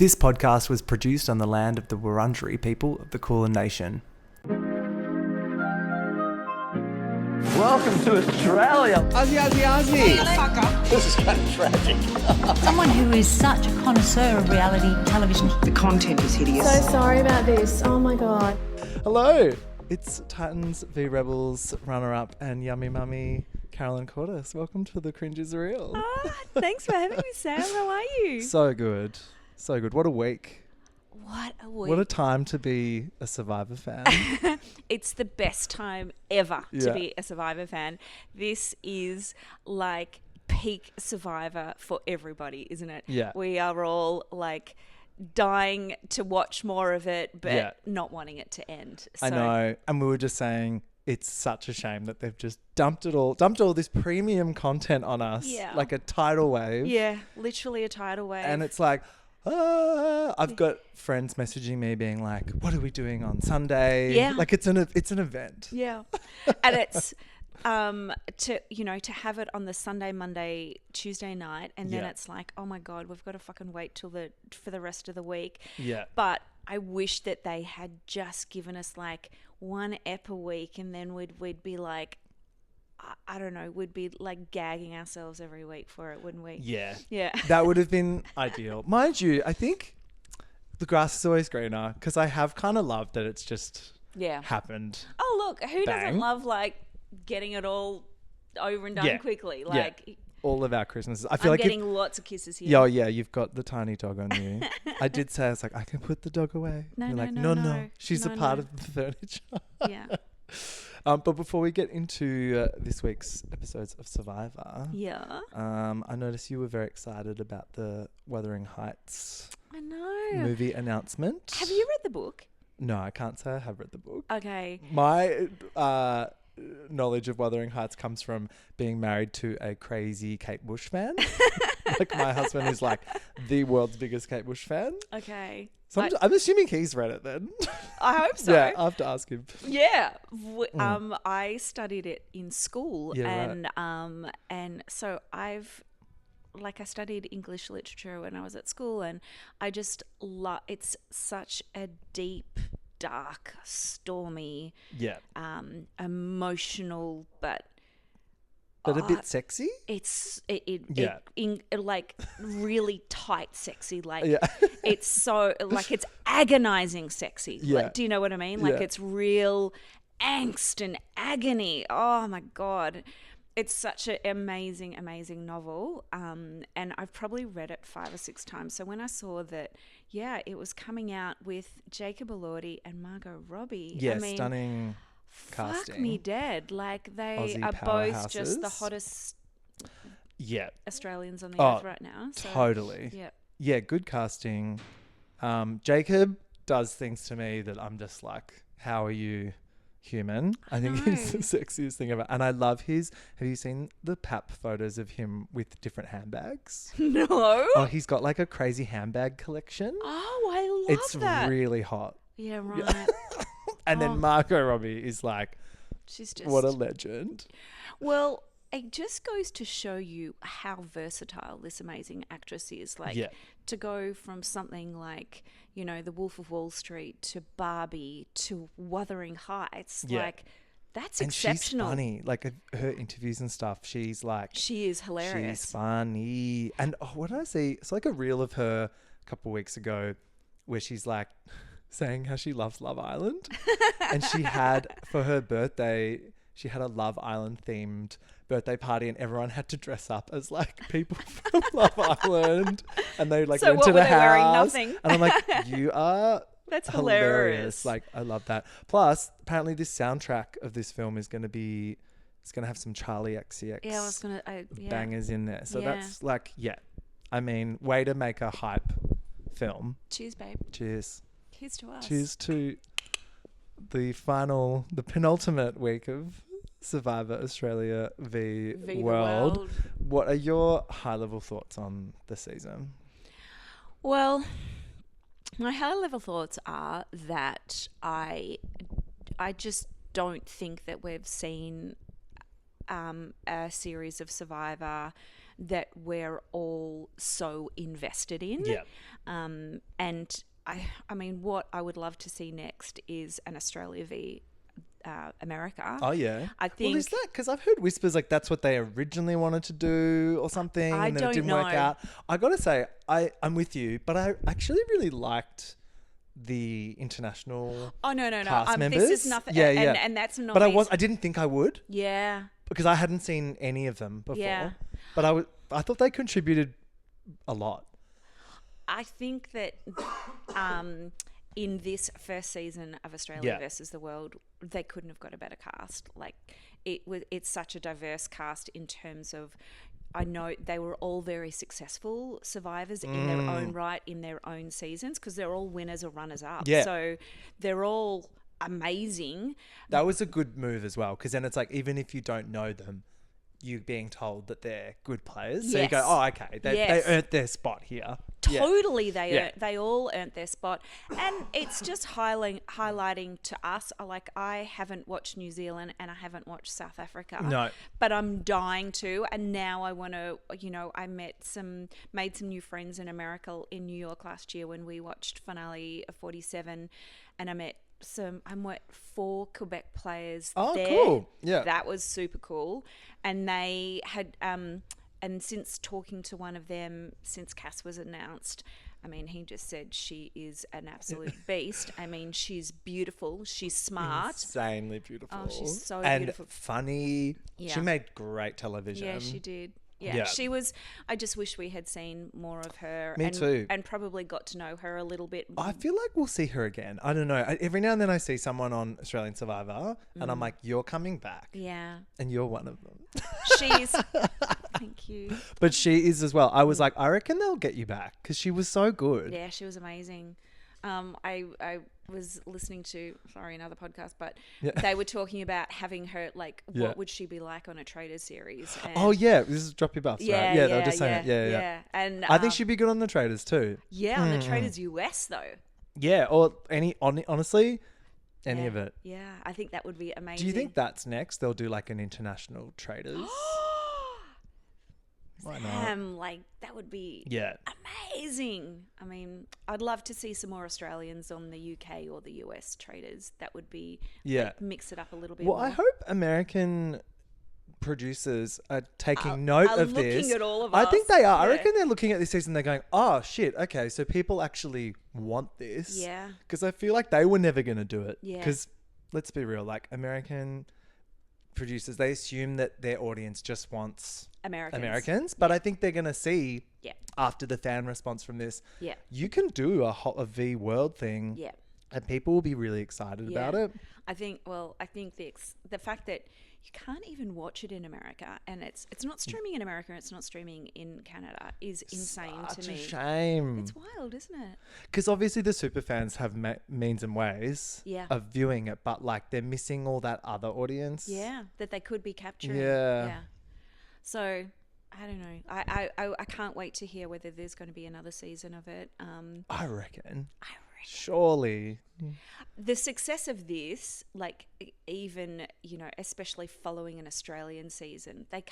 This podcast was produced on the land of the Wurundjeri people of the Kulin Nation. Welcome to Australia. Aussie. This is kind of tragic. Someone who is such a connoisseur of reality television. The content is hideous. So sorry about this. Oh my God. Hello, it's Titans v Rebels runner-up and yummy mummy Carolyn Courtis. Welcome to the Cringe is Real. Thanks for having me, Sam. How are you? So good. So good. What a week. What a week. What a time to be a Survivor fan. It's the best time ever Yeah. to be a Survivor fan. This is like peak Survivor for everybody, isn't it? Yeah. We are all like dying to watch more of it, but Yeah. not wanting it to end. So, I know. And we were just saying it's such a shame that they've just dumped all this premium content on us. Yeah. Like a tidal wave. Yeah, literally a tidal wave. And it's like, I've got friends messaging me being like, what are we doing on Sunday? Yeah. Like it's an event. Yeah. And it's to have it on the Sunday, Monday, Tuesday night, and then Yeah. it's like, oh my God, we've got to fucking wait for the rest of the week. Yeah. But I wish that they had just given us like one ep a week, and then we'd be like, I don't know, we'd be like gagging ourselves every week for it, wouldn't we? Yeah. Yeah. That would have been ideal. Mind you, I think the grass is always greener because I have kind of loved that it's just Yeah. happened. Oh, look, who Bang. doesn't love like getting it all over and done Yeah. quickly? Yeah. Like, All of our Christmases. I feel I'm like getting lots of kisses here. Yeah, yeah, you've got the tiny dog on you. I did say, I was like, I can put the dog away. No, You're no, like, no. She's No, a part no. of the furniture. Yeah. But before we get into this week's episodes of Survivor, Yeah. I noticed you were very excited about the Wuthering Heights I know. movie announcement. Have you read the book? No, I can't say I have read the book. Okay. My knowledge of Wuthering Heights comes from being married to a crazy Kate Bush fan. Like my husband is like the world's biggest Kate Bush fan. Okay. So I'm assuming he's read it then. I hope so. Yeah, I have to ask him. Yeah. I studied it in school, Yeah, right. and so I studied English literature when I was at school, and I just it's such a deep, dark, stormy, Yeah. emotional, but But a bit sexy? it's Yeah. like really tight sexy, like Yeah. it's so like it's agonizing sexy. Yeah. Like, do you know what I mean? Like Yeah. it's real angst and agony. Oh my God. It's such an amazing, amazing novel. And I've probably read it 5 or 6 times. So when I saw that, yeah, it was coming out with Jacob Elordi and Margot Robbie. Yeah, I mean, stunning fuck casting. me dead. Like they Aussie are both just the powerhouses. hottest Yeah, Australians on the Oh, earth right now. So, totally. Yeah. Yeah, good casting. Jacob does things to me that I'm just like, how are you human? I think he's the sexiest thing ever. And I love have you seen the pap photos of him with different handbags? No. Oh, he's got like a crazy handbag collection. Oh, I love It's that. really hot. Yeah, right. And Oh. then Margot Robbie is like, She's just what a legend. Well, it just goes to show you how versatile this amazing actress is. Like Yeah. to go from something like, The Wolf of Wall Street to Barbie to Wuthering Heights. Yeah. Like that's And exceptional. she's funny. Like her interviews and stuff, she's like, She is hilarious. she's funny. And what did I see? It's like a reel of her a couple of weeks ago where she's like saying how she loves Love Island. And she had, for her birthday, she had a Love Island themed birthday party and everyone had to dress up as like people from Love Island. And they like So went what to were the they wearing? house. Nothing. And I'm like, you are That's hilarious. hilarious. Like, I love that. Plus, apparently this soundtrack of this film is going to have some Charlie XCX Yeah, I was gonna. Yeah. bangers in there. So Yeah. that's like, yeah. I mean, way to make a hype film. Cheers, babe. Cheers. Here's to us. Cheers to the penultimate week of Survivor Australia v the World. world. What are your high-level thoughts on the season? Well, my high-level thoughts are that I just don't think that we've seen a series of Survivor that we're all so invested in. Yeah. And I mean, what I would love to see next is an Australia v America. Oh yeah. I think. Well, is that because I've heard whispers like that's what they originally wanted to do or something, I and then don't it didn't work know. out. I gotta say, I'm with you, but I actually really liked the international. Oh no. cast members. This is nothing. Yeah, and, yeah. and that's not. But I didn't think I would Yeah. because I hadn't seen any of them before. Yeah. But I thought they contributed a lot. I think that in this first season of Australia versus the World, they couldn't have got a better cast. Like it's such a diverse cast in terms of. I know they were all very successful survivors in their own right, in their own seasons, because they're all winners or runners up. Yeah. So they're all amazing. That was a good move as well, because then it's like even if you don't know them, you being told that they're good players. So you go, Yes. oh, okay, they Yes. earned their spot here. Totally, Yeah. they all earned their spot, and it's just highlighting to us. Like I haven't watched New Zealand and I haven't watched South Africa. No. But I'm dying to, and now I want to. You know, I made some new friends in America, in New York last year when we watched finale of 47, and I met 4 Quebec players. Oh, there. cool. Yeah. That was super cool, and they had and since talking to one of them, since Cass was announced, I mean, he just said she is an absolute beast. I mean, she's beautiful. She's smart. Insanely beautiful. Oh, she's so and beautiful. funny. Yeah. She made great television. Yeah, she did. Yeah, Yeah. she was. I just wish we had seen more of her. Me too. And probably got to know her a little bit. I feel like we'll see her again. I don't know. Every now and then I see someone on Australian Survivor and I'm like, you're coming back. Yeah, And you're one of them. she's. Thank you. But she is as well. I was like, I reckon they'll get you back because she was so good. Yeah, she was amazing. I was listening to another podcast, but they were talking about having her like what would she be like on a Traders series? And Oh yeah, this is Drop Your Buffs, right? Yeah, they were just saying it. Yeah. And I think she'd be good on the Traders too. on the Traders US though. Yeah, or honestly, any Yeah. of it. Yeah, I think that would be amazing. Do you think that's next? They'll do like an international Traders. Why not? Like that would be Yeah. amazing. I mean, I'd love to see some more Australians on the UK or the US Traders. That would be like, mix it up a little bit. Well, more. I hope American producers are taking note are of looking this. at all of I think us. they are. I Yeah. reckon they're looking at this season. They're going, "Oh shit, okay, so people actually want this." Yeah. Because I feel like they were never going to do it. Yeah. Because let's be real, like American producers, they assume that their audience just wants Americans. But I think they're going to see after the fan response from this, you can do a V World thing. Yeah. And people will be really excited about it. I think the fact that you can't even watch it in America, and it's not streaming in America, it's not streaming in Canada, is insane Such to a me. shame. It's wild, isn't it? Because obviously the super fans have means and ways of viewing it, but like they're missing all that other audience. Yeah, that they could be capturing. Yeah. So I don't know. I can't wait to hear whether there's going to be another season of it. I reckon. Surely. The success of this, like even, especially following an Australian season, they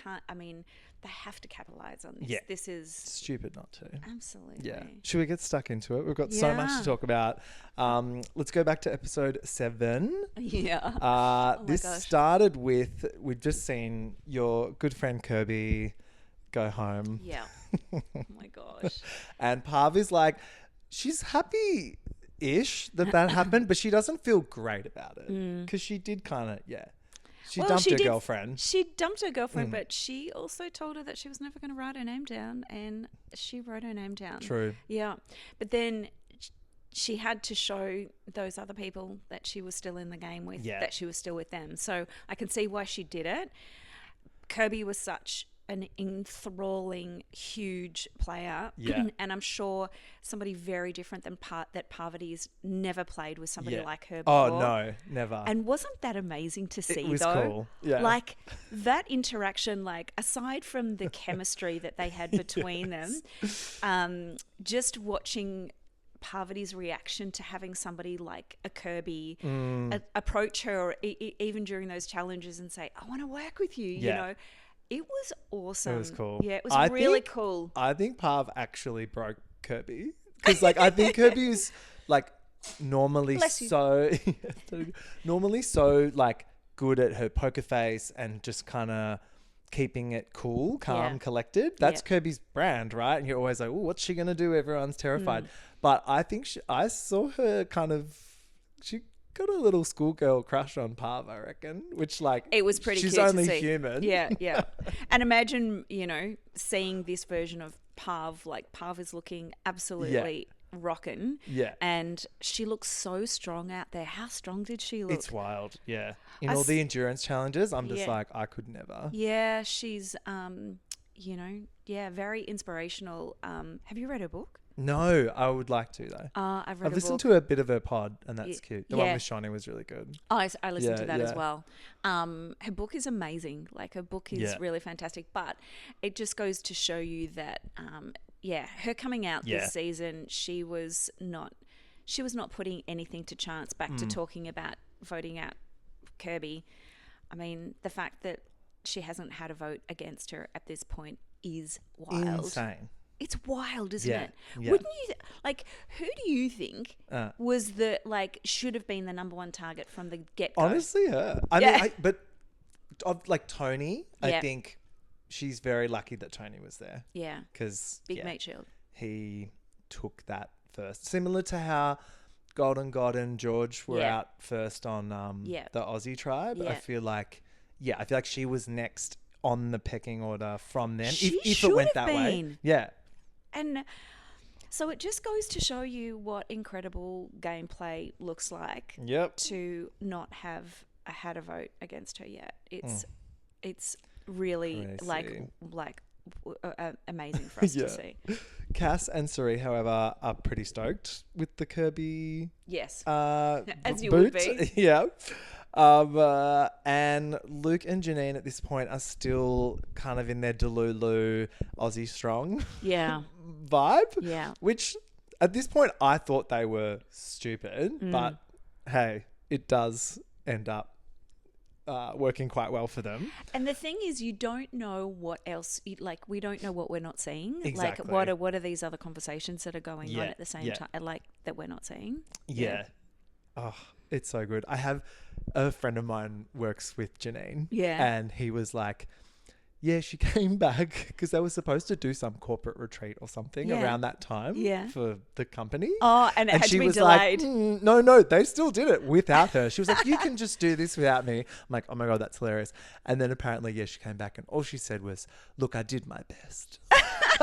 have to capitalize on this. Yeah. This is Stupid not to. absolutely. Yeah. Should we get stuck into it? We've got so much to talk about. Let's go back to episode 7. Yeah. This gosh. started with, we've just seen your good friend Kirby go home. Yeah. Oh my gosh. And Parv is like, she's happy-ish that happened, but she doesn't feel great about it. Because she did kind of, She dumped her girlfriend. She dumped her girlfriend, but she also told her that she was never going to write her name down, and she wrote her name down. True. Yeah. But then she had to show those other people that she was still in the game with, that she was still with them. So I can see why she did it. Kirby was such an enthralling, huge player. Yeah. And I'm sure somebody very different than that Parvati's never played with somebody like her Oh, before. no, never. And wasn't that amazing to see, it was though? cool. Yeah. Like, that interaction, like, aside from the chemistry that they had between them, just watching Parvati's reaction to having somebody like a Kirby approach her, even during those challenges, and say, I want to work with you, you know? It was awesome. It was cool. Yeah, it was I really think- cool. I think Parv actually broke Kirby because, like, I think Kirby's like normally Bless you. so normally so like good at her poker face and just kind of keeping it cool, calm, Yeah. collected. That's Yeah. Kirby's brand, right? And you're always like, oh, what's she gonna do? Everyone's terrified. Mm. But I think I saw her kind of. She got a little schoolgirl crush on Parv, I reckon. Which, like, It was pretty she's cute only to see. human. Yeah, yeah. And imagine, seeing this version of Parv. Like, Parv is looking absolutely rockin'. Yeah. And she looks so strong out there. How strong did she look? It's wild, yeah. In I all s- the endurance challenges, I'm just Yeah. like, I could never. Yeah, she's, very inspirational. Have you read her book? No, I would like to though. I've read I've a listened book. to a bit of her pod, and that's cute. The one yeah. with Shawnee was really good. I listened to Yeah, that as yeah. well. Her book is amazing. Like, her book is Yeah. really fantastic. But it just goes to show you that, her coming out Yeah. this season, she was not putting anything to chance. Back Mm. to talking about voting out Kirby. I mean, the fact that she hasn't had a vote against her at this point is wild. Insane. It's wild, isn't Yeah, it? yeah. Wouldn't you who do you think Uh. was should have been the number one target from the get-go? Honestly, her. I Yeah. mean, but of like Tony, I Yeah. think she's very lucky that Tony was there Yeah. because Big meat shield. he took that first. Similar to how Golden God and George were Yeah. out first on Yeah. the Aussie tribe. Yeah. I feel like she was next on the pecking order from them. She if should it went have that way. been. Yeah. And so it just goes to show you what incredible gameplay looks like. Yep. To not have had a vote against her yet. It's really Crazy. amazing for us Yeah. to see. Cass and Cirie, however, are pretty stoked with the Kirby Yes. as you would be. Yeah. And Luke and Janine at this point are still kind of in their Delulu Aussie strong Yeah. vibe. Yeah. Which at this point I thought they were stupid, Mm. but hey, it does end up working quite well for them. And the thing is, you don't know what else. We don't know what we're not seeing. Exactly. Like, what are these other conversations that are going on Yeah, at the same yeah. time? Like, that we're not seeing. Yeah. Oh, it's so good. I have a friend of mine works with Janine. Yeah. And he was like, yeah, she came back because they were supposed to do some corporate retreat or something Yeah. around that time Yeah. for the company. Oh, and it had she to be was delayed. like, no, they still did it without her. She was like, you can just do this without me. I'm like, oh my God, that's hilarious. And then apparently, she came back and all she said was, look, I did my best.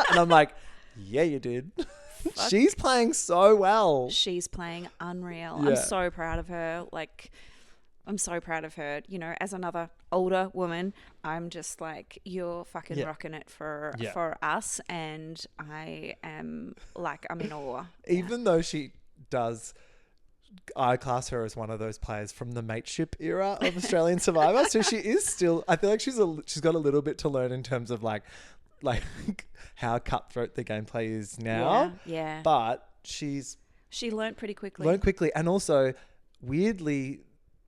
And I'm like, yeah, you did. She's playing so well. She's playing unreal. Yeah. I'm so proud of her. I'm so proud of her. As another older woman, I'm just like, you're fucking Yeah. rocking it for Yeah. us, and I am I'm in awe. Even though she does, I class her as one of those players from the mateship era of Australian Survivor. So she is still, I feel like she's got a little bit to learn in terms of like how cutthroat the gameplay is now. Yeah. But She learnt pretty quickly. learned quickly. And also, weirdly,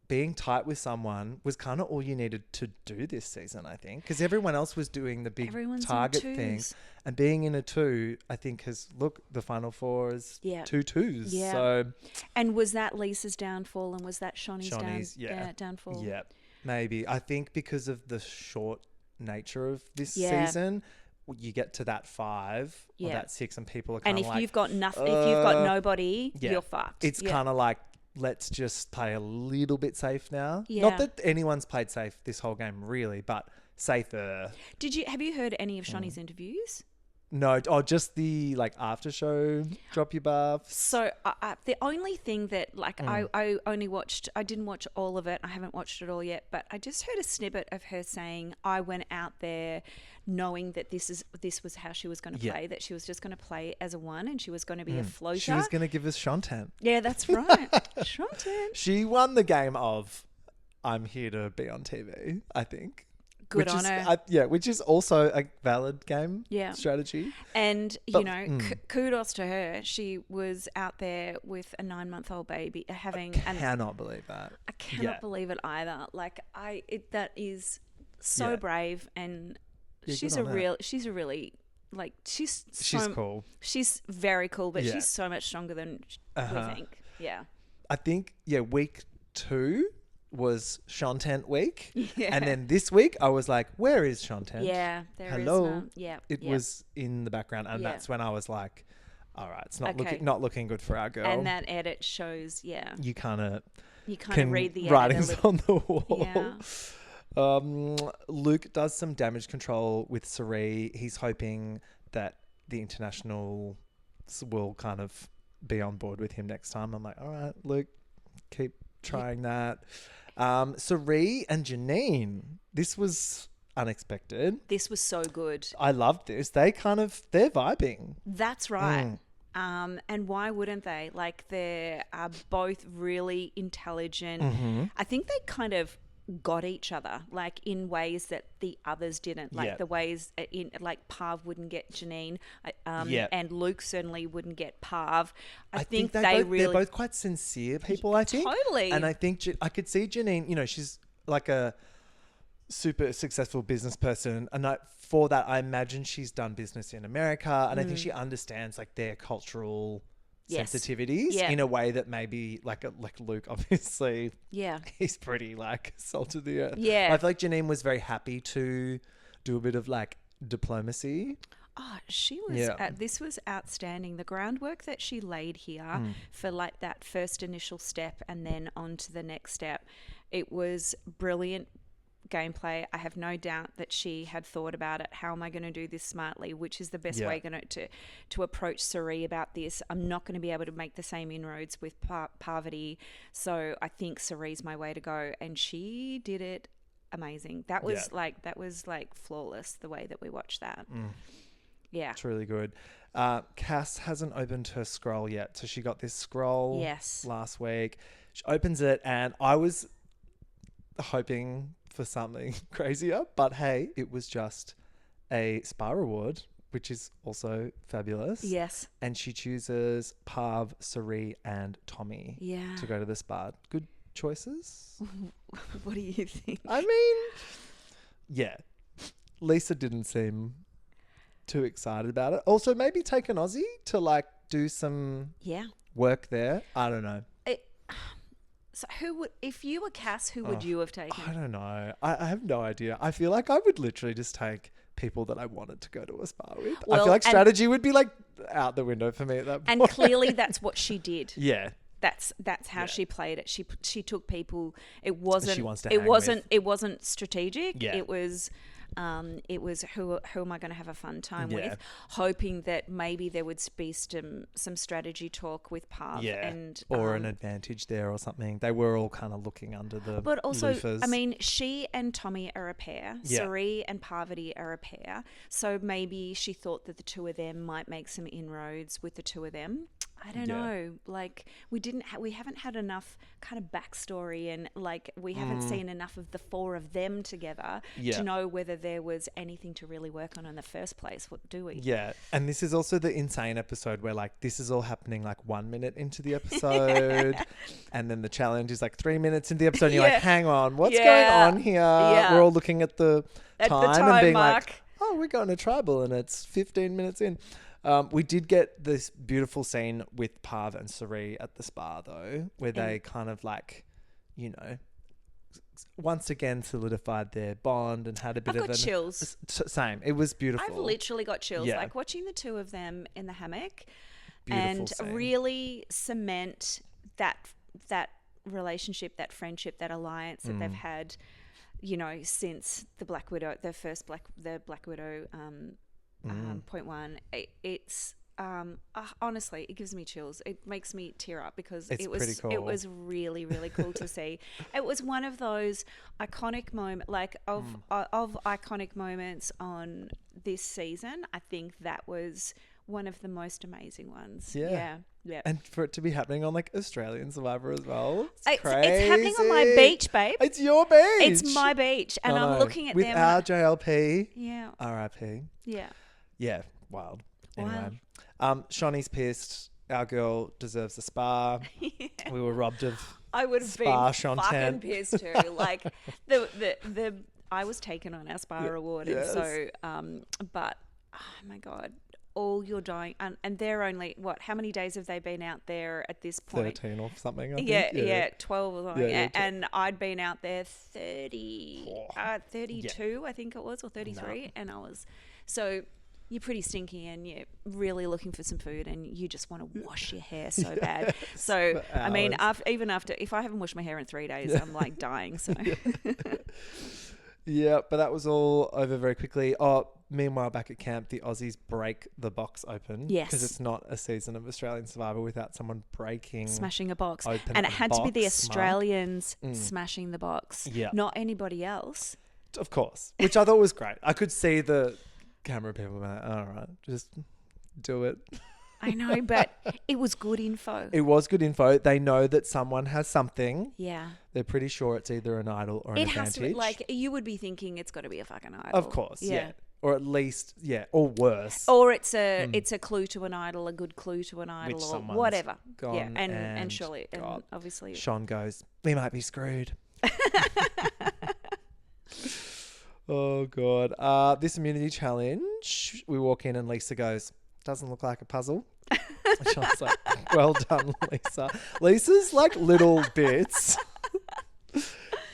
being tight with someone was kind of all you needed to do this season, I think, because everyone else was doing the big Everyone's in target thing, twos. and being in a 2, I think the final 4 is Yeah. 2 2s. Yeah. So And was that Lisa's downfall, and was that Shawnee's yeah. downfall? Yeah, maybe. I think because of the short nature of this Yeah. season, you get to that 5 or Yeah. that 6, and people are kind And of if like, you've got nothing, if you've got nobody, yeah. you're fucked. It's Yeah. kind of like, let's just play a little bit safe now. Yeah. Not that anyone's played safe this whole game, really, but safer. Have you heard any of Mm. Shawnee's interviews? No, just the after show drop your buffs. So the only thing that Mm. I only watched, I didn't watch all of it. I haven't watched it all yet, but I just heard a snippet of her saying, I went out there knowing that this was how she was going to Yeah. play, that she was just going to play as a 1 and she was going to be a floater. She was going to give us Shontent. Yeah, that's right. Shontent. She won the game of I'm here to be on TV, I think. Good which on is, her. which is also a valid game strategy. And, But- kudos to her. She was out there with a 9-month-old baby having Cannot believe that. I cannot believe it either. That is so Yeah. brave, and she's good a on her. real. She's a really like. She's cool. She's very cool, but Yeah. she's so much stronger than we think. Yeah. I think, week 2 was Shontent week. Yeah. And then this week I was like, where is Shontent? Yeah. There is Hello. none. Yeah. It yeah. was in the background. And Yeah. that's when I was like, all right, it's Okay. not looking good for our girl. And that edit shows. Yeah. you kind of You kind can of read the edit writings a little. on the wall. Yeah. Luke does some damage control with Cirie. He's hoping that the international will kind of be on board with him next time. I'm like, all right, Luke, keep trying that. Cirie and Janine. This was unexpected. This was so good. I loved this. They're vibing. That's right. And why wouldn't they? Like, they are both really intelligent. Mm-hmm. I think they kind of got each other, like in ways that the others didn't. Like Yeah. the ways in like Parv wouldn't get Janine, Yeah. and Luke certainly wouldn't get Parv. I think they're really both quite sincere people, I think. Totally. And I think I could see Janine, she's like a super successful business person. And for that, I imagine she's done business in America. And I think she understands like their cultural Yes. sensitivities Yeah. in a way that maybe like Luke, obviously, yeah. he's pretty like salt of the earth. Yeah. I feel like Janine was very happy to do a bit of like diplomacy. Oh, she was. Yeah. This was outstanding. The groundwork that she laid here for like that first initial step and then on to the next step, it was brilliant gameplay. I have no doubt that she had thought about it. How am I going to do this smartly? Which is the best way to approach Cirie about this? I'm not going to be able to make the same inroads with Parvati, so I think Cirie's my way to go, and she did it amazing. That was like flawless the way that we watched that. Yeah. It's really good. Cass hasn't opened her scroll yet. So she got this scroll last week. She opens it and I was hoping for something crazier. But hey, it was just a spa reward, which is also fabulous. Yes. And she chooses Parv, Cirie and Tommy to go to the spa. Good choices. What do you think? I mean, yeah. Lisa didn't seem too excited about it. Also, maybe take an Aussie to like do some work there. I don't know. So who would, if you were Cass, who would you have taken? I don't know. I have no idea. I feel like I would literally just take people that I wanted to go to a spa with. I Well, feel like strategy would be like out the window for me at that point. And clearly that's what she did. Yeah. That's how she played it. She took people. It wasn't. She wants to it hang wasn't. with. It wasn't strategic. Yeah. It was. It was who am I going to have a fun time Yeah. with? Hoping that maybe there would be some strategy talk with Parv. Yeah. And or an advantage there or something. They were all kind of looking under the But also, loofahs. I mean, she and Tommy are a pair. Yeah. Cirie and Parvati are a pair. So maybe she thought that the two of them might make some inroads with the two of them. I don't know. Like we haven't had enough kind of backstory, and like we haven't seen enough of the four of them together to know whether there was anything to really work on in the first place. What do we? Yeah. And this is also the insane episode where like this is all happening like 1 minute into the episode and then the challenge is like 3 minutes into the episode and you're like, hang on, what's going on here? Yeah. We're all looking at the time and being mark. like, oh, we're going to tribal and it's 15 minutes in. We did get this beautiful scene with Parv and Cirie at the spa though, where they kind of like, you know, once again solidified their bond and had a bit I've got chills. Same. It was beautiful. I've literally got chills. Yeah. Like watching the two of them in the hammock Beautiful and scene. really cement that relationship, that friendship, that alliance that they've had, you know, since the Black Widow, the Black Widow point one. It's honestly, it gives me chills. It makes me tear up because It's pretty cool. It was really, really cool to see. It was one of those iconic moments, like of iconic moments on this season. I think that was one of the most amazing ones. Yeah. And for it to be happening on like Australian Survivor as well. It's crazy. happening on my beach, babe. It's your beach. It's my beach, and I I'm know. looking at with them. our JLP. Yeah. RIP. Yeah. Yeah, wild. Wild. Anyway, Shawnee's pissed. Our girl deserves a spa. We were robbed of I would have spa been fucking Shontent. pissed too. Like the I was taken on our spa Yeah. award, Yes. and so, but oh my God, all you're dying, and they're only how many days have they been out there at this point? 13 or something, I think. Yeah, 12 or something. Yeah, and I'd been out there 32, I think it was, or 33, and I was so. You're pretty stinky and you're really looking for some food and you just want to wash your hair so bad. So, I mean, even after, if I haven't washed my hair in 3 days, I'm like dying. So, Yeah, but that was all over very quickly. Oh, meanwhile, back at camp, the Aussies break the box open. Yes. Because it's not a season of Australian Survivor without someone breaking. smashing a box. Open And it a had to be the box, Mark. Australians smashing the box, Yeah. not anybody else. Of course. Which I thought was great. I could see the camera people being like, all right, just do it. I know, but it was good info. It was good info. They know that someone has something. Yeah. They're pretty sure it's either an idol or an It advantage. has to be, like, you would be thinking it's got to be a fucking idol. Of course, yeah. Or at least, or worse. Or it's a clue to an idol, a good clue to an idol, Which or someone's whatever. gone Yeah, and and surely, and got. obviously, Sean goes, we might be screwed. Oh, God. This immunity challenge, we walk in and Lisa goes, doesn't look like a puzzle. And Sean's like, well done, Lisa. Lisa's like little bits.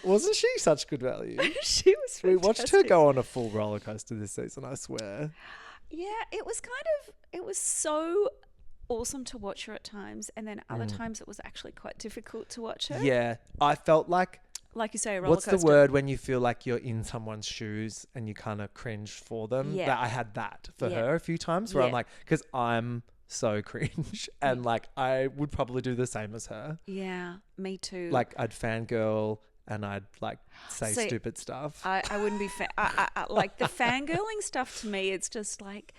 Wasn't she such good value? she was fantastic. We watched her go on a full roller coaster this season, I swear. Yeah, it was so awesome to watch her at times, and then other times it was actually quite difficult to watch her. Yeah, I felt like Like you say, a roller what's coaster. the word when you feel like you're in someone's shoes and you kind of cringe for them? Yeah. That I had that for Yeah. her a few times where I'm Yeah. like, because I'm so cringe and like I would probably do the same as her. Yeah, me too. Like I'd fangirl and I'd like say See, stupid stuff. I wouldn't be I like the fangirling stuff. To me, it's just like,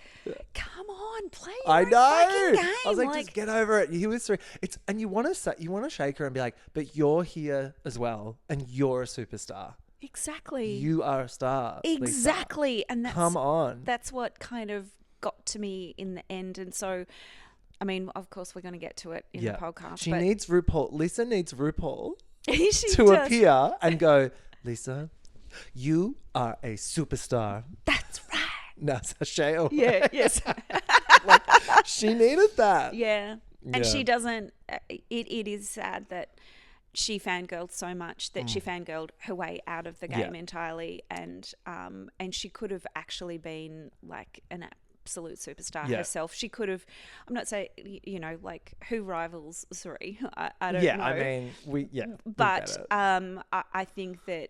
come on, play your I own know. fucking game. I was like, just get over it. You was three. It's and you want to shake her and be like, but you're here as well, and you're a superstar. exactly, You are a star. Lisa. exactly, and that's Come on. That's what kind of got to me in the end, and so. I mean, of course, we're going to get to it in the podcast. She but needs RuPaul. Lisa needs RuPaul she to does. appear and go, Lisa, you are a superstar. That's right. Now sashay away. Yeah. Yes. She needed that. Yeah. And Yeah. she doesn't. It is sad that she fangirled so much that she fangirled her way out of the game entirely, and she could have actually been like an absolute superstar herself. She could have. I'm not saying like who rivals Cirie. I don't know. Yeah, I mean we but get it. I think that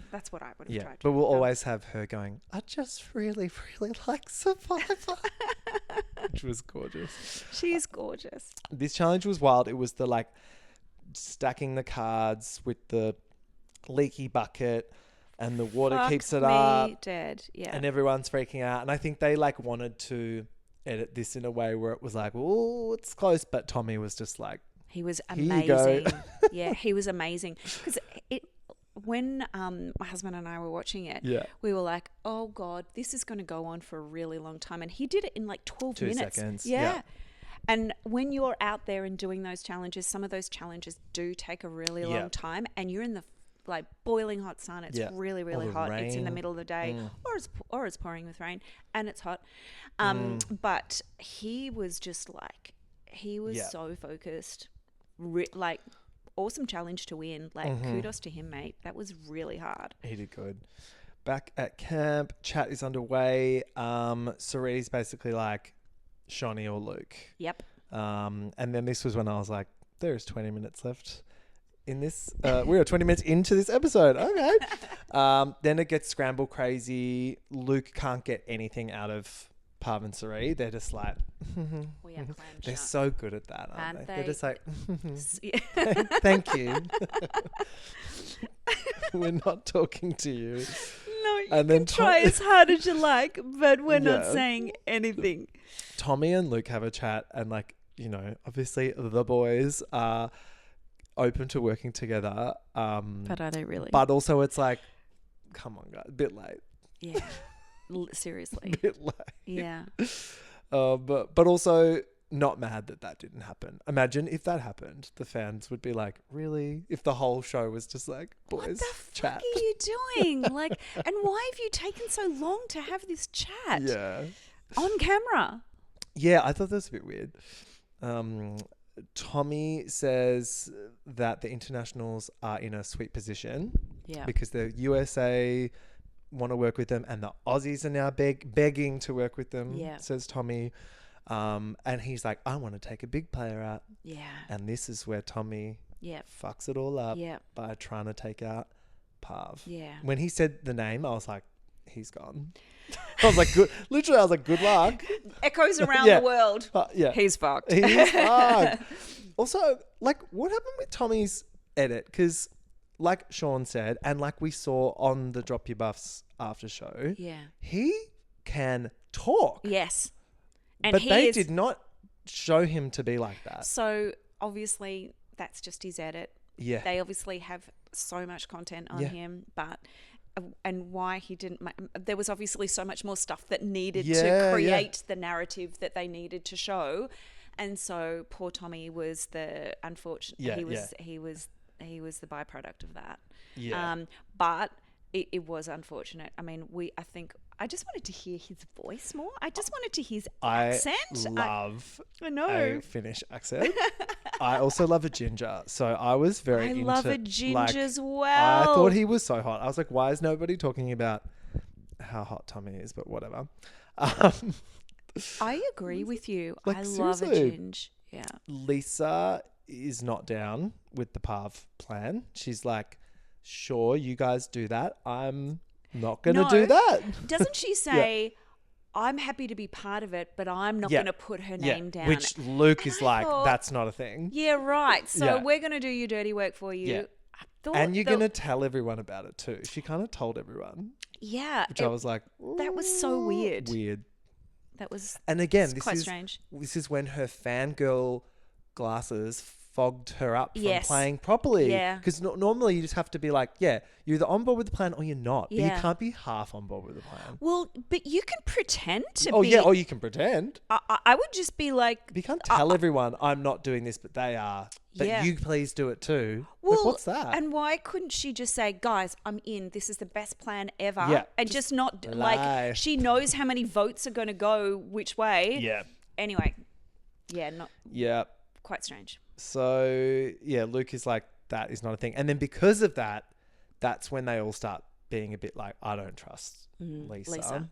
that's what I would have Yeah, tried. but we'll always have her going, I just really, really like Survivor. Which was gorgeous. She's gorgeous. This challenge was wild. It was the like stacking the cards with the leaky bucket and the water Fuck keeps it me up dead. Yeah. and everyone's freaking out. And I think they like wanted to edit this in a way where it was like, oh, it's close. But Tommy was just like, He was Here you go. amazing. Yeah, he was amazing. Because when my husband and I were watching it, Yeah. we were like, oh God, this is going to go on for a really long time. And he did it in like 12 2 minutes. seconds. Yeah. Yeah. And when you're out there and doing those challenges, some of those challenges do take a really Yeah. long time, and you're in the like boiling hot sun. It's Yeah. really, really the hot. It's in the rain. middle of the day, or it's pouring with rain, and it's hot. But he was just like, he was Yeah. so focused, like awesome challenge to win. Like kudos to him, mate. That was really hard. He did good. Back at camp, chat is underway. Cirie's basically like Shonny or Luke. Yep. And then this was when I was like, there's 20 minutes left in this. We are 20 minutes into this episode. Okay. Then it gets scramble crazy. Luke can't get anything out of Parv and Cirie. They're just like, We are clam they're shut. so good at that, aren't Aren't they? they? They're just like, Yeah. thank you. We're not talking to you. No, you And can then try as hard as you like, but we're not Yeah. saying anything. Tommy and Luke have a chat and like, obviously the boys are open to working together. But are they really? But also it's like, come on guys, a bit late. Yeah. Seriously. Bit late. Yeah. But also not mad that didn't happen. Imagine if that happened. The fans would be like, really? If the whole show was just like, boys, What the chat. fuck are you doing? Like, and why have you taken so long to have this chat? Yeah. On camera. Yeah, I thought that was a bit weird. Tommy says that the internationals are in a sweet position because the USA want to work with them and the Aussies are now begging to work with them, says Tommy. And he's like, I want to take a big player out. Yeah. And this is where Tommy fucks it all up by trying to take out Parv. Yeah. When he said the name, I was like, he's gone. I was like, good. Literally, I was like, good luck. Echoes around the world. Yeah. He's fucked. He's fucked. Also, like, what happened with Tommy's edit? Because, like Sean said, and like we saw on the Drop Your Buffs after show, he can talk. Yes. And but they did not show him to be like that. So, obviously, that's just his edit. Yeah. They obviously have so much content on him, but... And why he didn't... there was obviously so much more stuff that needed to create the narrative that they needed to show. And so poor Tommy was the unfortunate... He was the byproduct of that. Yeah. But it was unfortunate. I mean, I just wanted to hear his voice more. I just wanted to hear his accent. I know. A Finnish accent. I also love a ginger. So I was very into... I love a ginger as well. I thought he was so hot. I was like, why is nobody talking about how hot Tommy is? But whatever. I agree with you. Like, I love a ginger. Yeah. Lisa is not down with the Parv plan. She's like, sure, you guys do that. I'm not going to do that. Doesn't she say, I'm happy to be part of it, but I'm not going to put her name down? Which Luke is like, that's not a thing. Yeah, right. So we're going to do your dirty work for you. Yeah. And you're going to tell everyone about it too. She kind of told everyone. Yeah. Which I was like, that was so weird. That was quite strange. This is when her fangirl glasses fogged her up from playing properly. Yeah. Because normally you just have to be like, you're either on board with the plan or you're not. But you can't be half on board with the plan. Well, but you can pretend to be. Oh, yeah. Or you can pretend. I would just be like. But you can't tell everyone, I'm not doing this, but they are. But you please do it too. Well, like, what's that? And why couldn't she just say, guys, I'm in. This is the best plan ever. Yeah. And just not like she knows how many votes are going to go which way. Yeah. Anyway. Yeah. Quite strange. So, Luke is like, that is not a thing. And then because of that, that's when they all start being a bit like, I don't trust Lisa.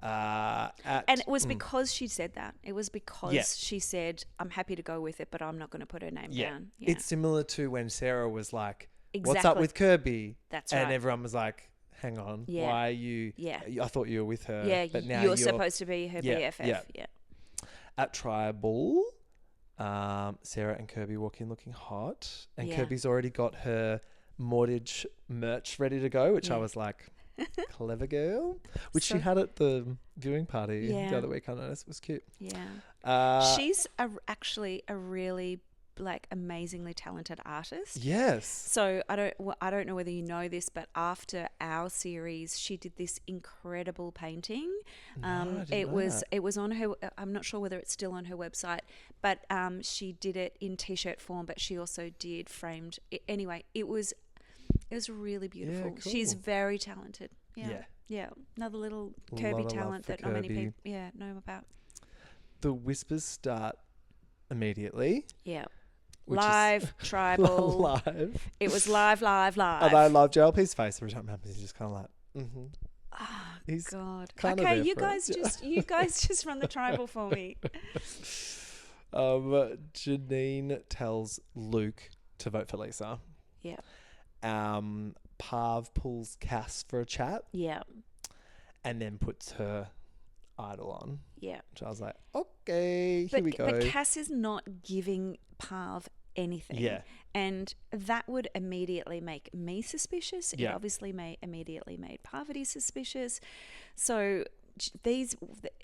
And it was because she said that. It was because she said, I'm happy to go with it, but I'm not going to put her name down. Yeah. It's similar to when Sarah was like, what's up with Kirby? That's right. And everyone was like, hang on, why are you... Yeah. I thought you were with her. Yeah, but now you're supposed to be her BFF. Yeah. At Tribal... Sarah and Kirby walk in looking hot, and Kirby's already got her Mortgage merch ready to go, which I was like, clever girl, which she had at the viewing party the other week. I noticed it was cute. She's actually a really amazingly talented artist. Yes. So I don't know whether you know this, but after our series, she did this incredible painting. It was on her. I'm not sure whether it's still on her website, but she did it in t-shirt form. But she also did framed. Anyway, it was really beautiful. Yeah, cool. She's very talented. Yeah. Another little Kirby talent that not many people know about. The whispers start immediately. Yeah. Live, tribal. Live. It was live. And I love JLP's face every time it happens. He's just kind of like, Oh, he's God. Okay, you guys just run the tribal for me. Janine tells Luke to vote for Lisa. Yeah. Parv pulls Cass for a chat. Yeah. And then puts her idol on. Yeah. Which I was like, okay, here we go. But Cass is not giving Parv anything. Yeah. And that would immediately make me suspicious. It obviously immediately made Parvati suspicious. So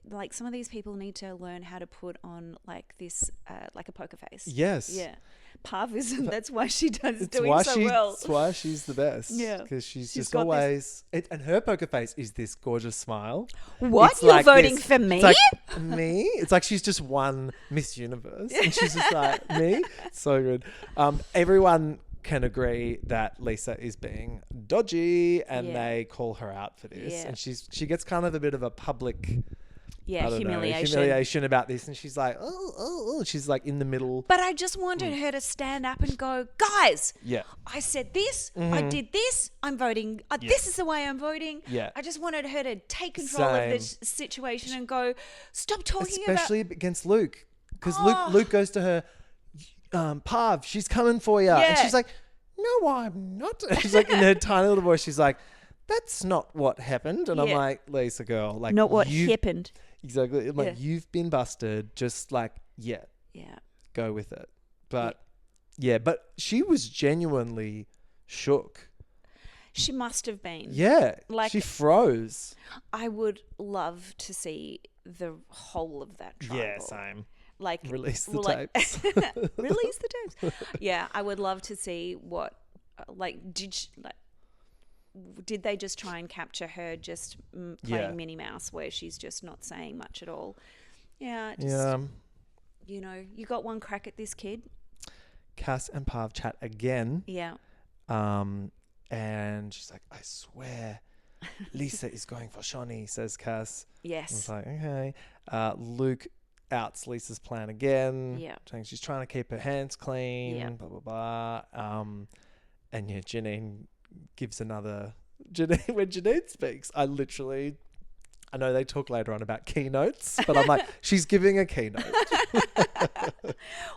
like some of these people need to learn how to put on like this, like a poker face. Yes. Yeah. Parv is, that's why she does It's doing why so well. That's why she's the best. Yeah. Because she's just got always... and her poker face is this gorgeous smile. What? It's You're like voting this- for me? It's like, me? It's like she's just won Miss Universe. And she's just like, me? So good. Everyone can agree that Lisa is being dodgy and Yeah. they call her out for this. Yeah. And she gets kind of a bit of a public... Yeah, I don't know, humiliation about this, and she's like, oh, she's like in the middle. But I just wanted her to stand up and go, guys, Yeah. I said this, I did this, I'm voting, this is the way I'm voting. Yeah. I just wanted her to take control of this situation and go, stop talking Especially about... against Luke, because Oh. Luke goes to her, Parv, she's coming for you, and Yeah. she's like, no, I'm not. She's like in her tiny little voice, she's like, that's not what happened, and I'm Yeah. like, Lisa girl, like Not what you- happened. Exactly, I'm like Yeah. you've been busted, just like Yeah. go with it, but but she was genuinely shook. She must have been. Yeah, Like- she froze. I would love to see the whole of that trial. Yeah, same. Like Release the like- tapes. Release the tapes. Yeah, I would love to see what did they just try and capture her just playing Yeah. Minnie Mouse where she's just not saying much at all? Yeah, just, Yeah. you know, you got one crack at this kid. Cass and Parv chat again. Yeah. And she's like, I swear Lisa is going for Shawnee, says Cass. I was Yes. like, okay. Luke outs Lisa's plan again. Yeah. Saying she's trying to keep her hands clean, Yeah. blah, blah, blah. And yeah, Janine gives another... Janine, when Janine speaks, I know they talk later on about keynotes, but I'm like, she's giving a keynote.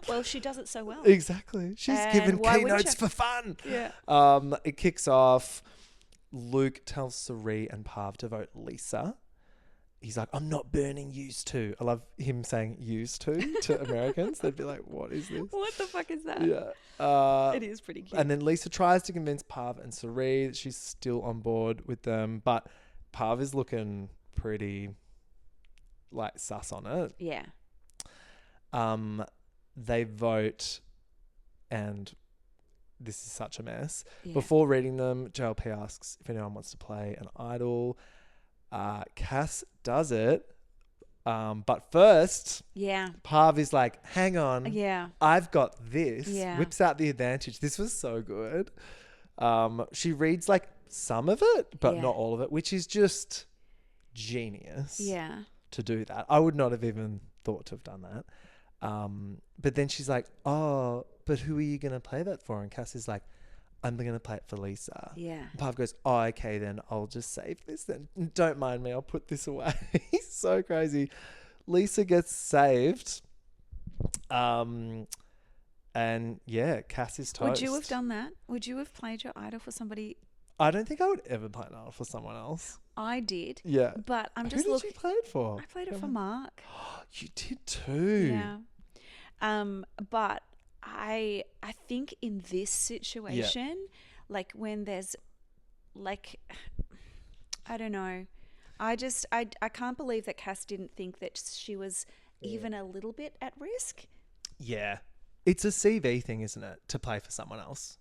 Well, she does it so well. Exactly. She's And giving why wouldn't keynotes you? for fun. Yeah. It kicks off. Luke tells Cirie and Parv to vote Lisa. He's like, I'm not burning used to. I love him saying used to Americans. They'd be like, what is this? What the fuck is that? Yeah. It is pretty cute. And then Lisa tries to convince Parv and Cirie that she's still on board with them. But Parv is looking pretty like sus on it. Yeah. They vote, and this is such a mess. Yeah. Before reading them, JLP asks if anyone wants to play an idol. Cass does it, but first, Yeah. Parv is like, hang on, Yeah. I've got this. Yeah. Whips out the advantage. This was so good. She reads like some of it, but Yeah. not all of it, which is just genius. Yeah. To do that. I would not have even thought to have done that. But then she's like, oh, but who are you going to play that for? And Cass is like, I'm going to play it for Lisa. Yeah. And Parv goes, oh, okay, then I'll just save this then. Don't mind me. I'll put this away. So crazy. Lisa gets saved. And yeah, Cass is toast. Would you have done that? Would you have played your idol for somebody? I don't think I would ever play an idol for someone else. I did. Yeah. But I'm Who just did looking. you play it for? I played it for Mark. You did too. Yeah. But I think in this situation, like when there's like, I don't know. I can't believe that Cass didn't think that she was even a little bit at risk. Yeah. It's a CV thing, isn't it? To play for someone else.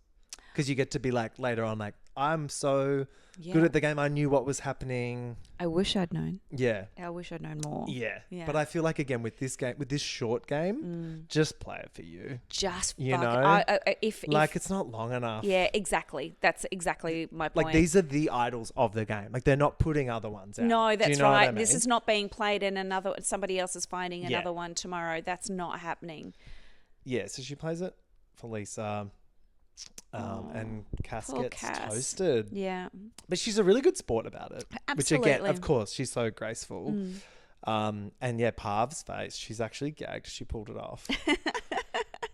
Because you get to be like later on, like, I'm so good at the game. I knew what was happening. I wish I'd known. Yeah. I wish I'd known more. Yeah. Yeah. But I feel like, again, with this game, with this short game, just play it for you. Just You fuck know? if It's not long enough. yeah, exactly. That's exactly my point. Like, these are the idols of the game. Like, they're not putting other ones out. No, Do you that's know what right. I This mean? is not being played and somebody else is finding Yeah. another one tomorrow. That's not happening. Yeah, so she plays it for Lisa. And Cass poor gets Cass. toasted. Yeah. But she's a really good sport about it. Which again, Absolutely. of course, she's so graceful. And yeah, Parv's face, she's actually gagged. She pulled it off.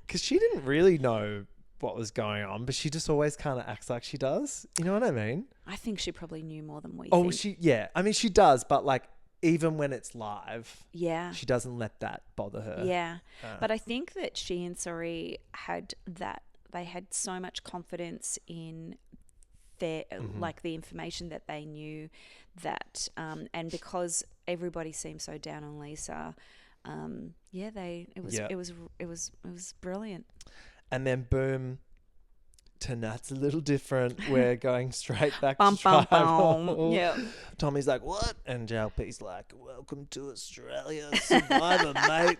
Because she didn't really know what was going on, but she just always kind of acts like she does. You know what I mean? I think she probably knew more than we Oh, think. I mean, she does, but like, even when it's live, Yeah. she doesn't let that bother her. Yeah. But I think that she and Cirie they had so much confidence in their like the information that they knew that and because everybody seemed so down on Lisa. It was brilliant. And then boom, tonight's a little different. We're going straight back Bum, to bum, tribal. bum. Yeah. Tommy's like, what? And JLP's like, welcome to Australia, Survivor, mate.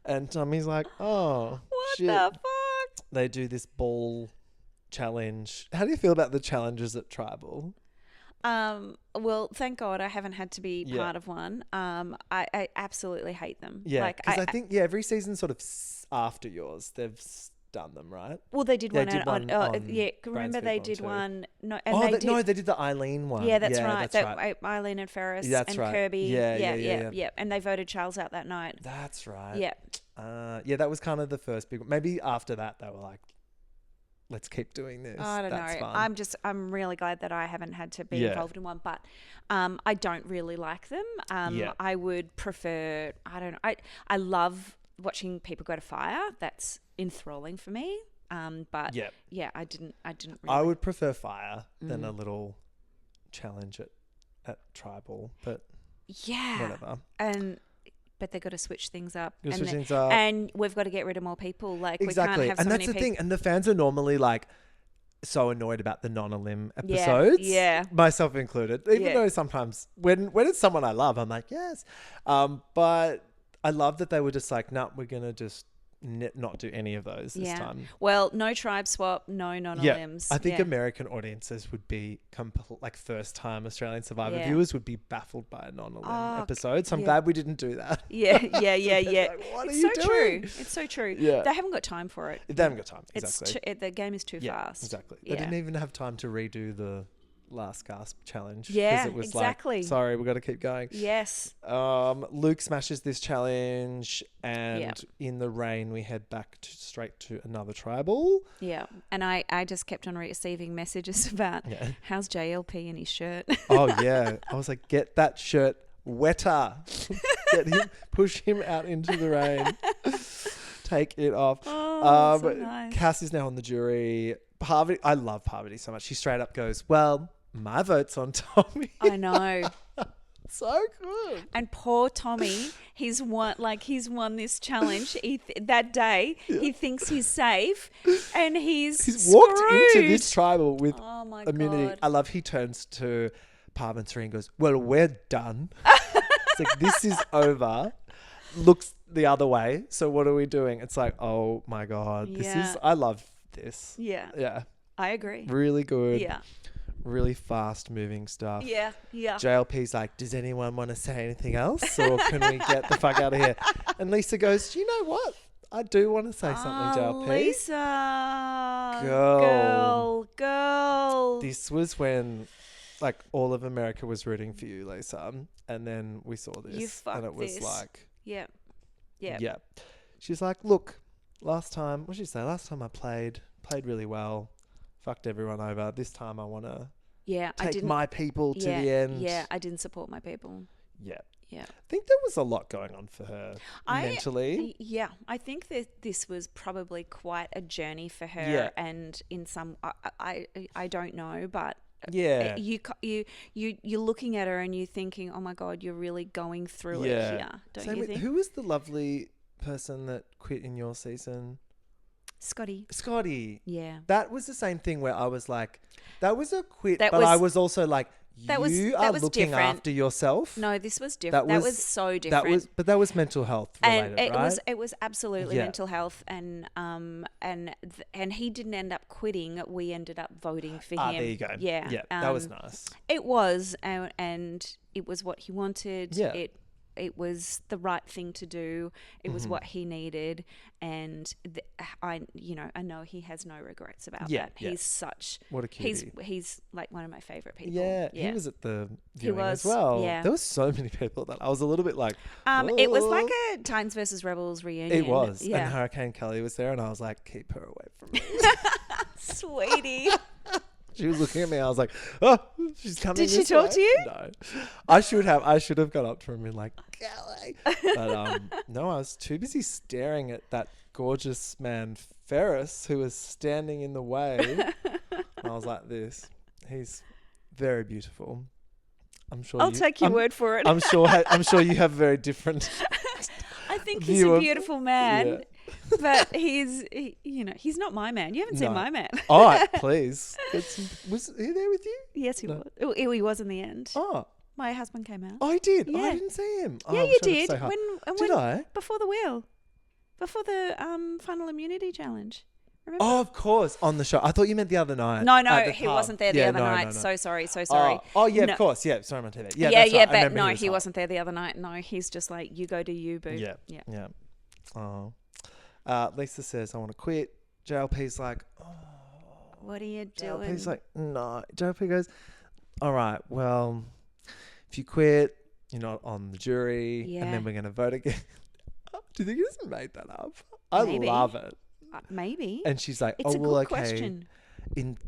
And Tommy's like, oh, What shit. the fuck? They do this ball challenge. How do you feel about the challenges at Tribal? Well, thank God I haven't had to be Yeah. part of one. I absolutely hate them. Yeah, Like because I think every season sort of after yours, they've done them, right? well, they did They one did one on yeah. Remember they Bransfield did too. one. No, They did the Eileen one. Yeah, that's right. That's right. Eileen and Ferris That's and right. Kirby. Yeah. And they voted Charles out that night. That's right. Yeah. That was kind of the first big one. Maybe after that, they were like, let's keep doing this. I don't That's know. fun. I'm really glad that I haven't had to be Yeah. involved in one, but I don't really like them. Yeah. I would prefer. I don't know. I love watching people go to fire. That's enthralling for me. But Yeah. yeah, I didn't. Really. I would prefer fire than a little challenge at Tribal, but Yeah. whatever. But they've got to switch things up. Gotta switch and things up. And we've got to get rid of more people. Like Exactly. we can't have so And many that's the people. thing. And the fans are normally like so annoyed about the non-elim episodes. yeah. Myself included. Even Yeah. though sometimes when it's someone I love, I'm like, yes. But I love that they were just like, no, we're going to just not do any of those this time. Well, no tribe swap, no non-elims. I think American audiences would be like first-time Australian Survivor Yeah. viewers would be baffled by a non-elim Oh, episode. So I'm yeah. glad we didn't do that. Yeah. Like, what it's are you so doing? true. It's so true. Yeah. They haven't got time for it. They haven't got time. It's Exactly. the game is too fast. Exactly. Yeah. They didn't even have time to redo the last gasp challenge. 'cause Yeah, it was exactly. Like, sorry, we've got to keep going. Yes. Luke smashes this challenge, and Yeah. in the rain, we head back straight to another tribal. Yeah. And I just kept on receiving messages about how's JLP in his shirt. Oh yeah, I was like, get that shirt wetter. Push him out into the rain. Take it off. Oh, so nice. Cass is now on the jury. Parvati, I love Parvati so much. She straight up goes, well, my vote's on Tommy. I know. So good. And poor Tommy, he's won this challenge. That day, he thinks he's safe, and he's walked screwed. into this tribal with Oh my immunity. God. I love he turns to Parv and Cirie and goes, well, we're done. It's like, this is over. Looks the other way. So what are we doing? It's like, oh my God. I love this. Yeah. Yeah. I agree. Really good. Yeah. Really fast moving stuff. Yeah. JLP's like, does anyone want to say anything else? Or can we get the fuck out of here? And Lisa goes, do you know what? I do want to say something, JLP. Lisa. Girl. This was when like all of America was rooting for you, Lisa. And then we saw this. You fucked and it was this. like, Yeah. yeah. She's like, look, last time I played really well, fucked everyone over. This time I want to take my people to the end. Yeah, I didn't support my people. Yeah. Yeah. I think there was a lot going on for her mentally. Yeah, I think that this was probably quite a journey for her. Yeah. And in some, I don't know, but Yeah. you're looking at her and you're thinking, oh my God, you're really going through it here, don't Same you with, think? who was the lovely person that quit in your season? Scotty. Yeah. That was the same thing where I was like, that was a quit, That but was- I was also like, that was are looking different. after yourself. No, this was different. That was so different. But that was mental health related, and right? it was absolutely Yeah. mental health, and he didn't end up quitting. We ended up voting for him. There you go. Yeah, that was nice. It was, and it was what he wanted. Yeah. It was the right thing to do. It was what he needed, and I know he has no regrets about that. Yeah. He's such What a cutie. He's like one of my favorite people. Yeah, he was at the viewing was, as well. yeah. There were so many people that I was a little bit like, It was like "Oh." a Titans versus Rebels reunion. It was. Yeah. And Hurricane Kelly was there, and I was like, keep her away from me. Sweetie. She was looking at me. I was like, oh, she's coming. Did she this talk way. to you? No. I should have gone up to her and been like, Kelly. But no, I was too busy staring at that gorgeous man, Ferris, who was standing in the way. And I was like this. He's very beautiful. I'm sure I'll take your word for it. I'm sure you have very different. I think he's a beautiful man, but he's not my man. You haven't seen my man. All right, please. Was he there with you? Yes, he was. Oh, he was in the end. Oh. My husband came out. Oh, he did? Yeah. I didn't see him. Yeah, I you wish I did. could say hi. When I? Before the wheel. Before the final immunity challenge. Remember? Oh, of course. On the show. I thought you meant the other night. No, at the he pub. wasn't there the other night. No. So sorry. Oh, yeah, No. of course. Yeah, sorry, I'm on TV. Yeah, Yeah, that's right. I but remember no, was he hot. wasn't there the other night. No, he's just like, you go to you, boo. Yeah. Oh. Lisa says, I want to quit. JLP's like, oh. What are you doing? JLP's like, no. JLP goes, all right, well, if you quit, you're not on the jury, and then we're going to vote again. Do you think he just made that up? Maybe. I love it. Maybe. And she's like, It's oh, a well, good okay. question.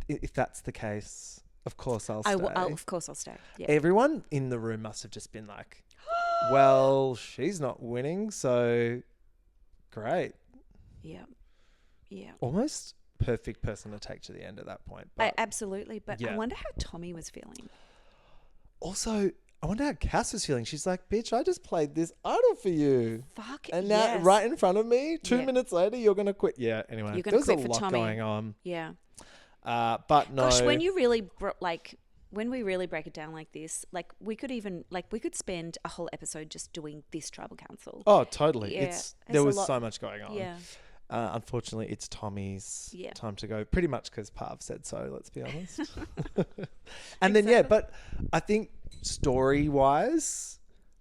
If that's the case, of course I'll stay. Of course I'll stay. Yeah. Everyone in the room must have just been like, well, she's not winning, so great. Yeah. Almost perfect person to take to the end at that point. But Absolutely. But I Yeah. wonder how Tommy was feeling. also, I wonder how Cass was feeling. She's like, bitch, I just played this idol for you. Fuck. And now, yes. right in front of me, 2 Yeah. minutes later, you're going to quit. Yeah, anyway. You're There gonna was quit a for lot Tommy. going on. Yeah. But no. Gosh, when you really when we really break it down like this, like we could spend a whole episode just doing this tribal council. Oh, totally. Yeah, There a was lot- so much going on. Yeah. Unfortunately, it's Tommy's Yeah. time to go. Pretty much because Parv said so, let's be honest. And then, but I think story-wise,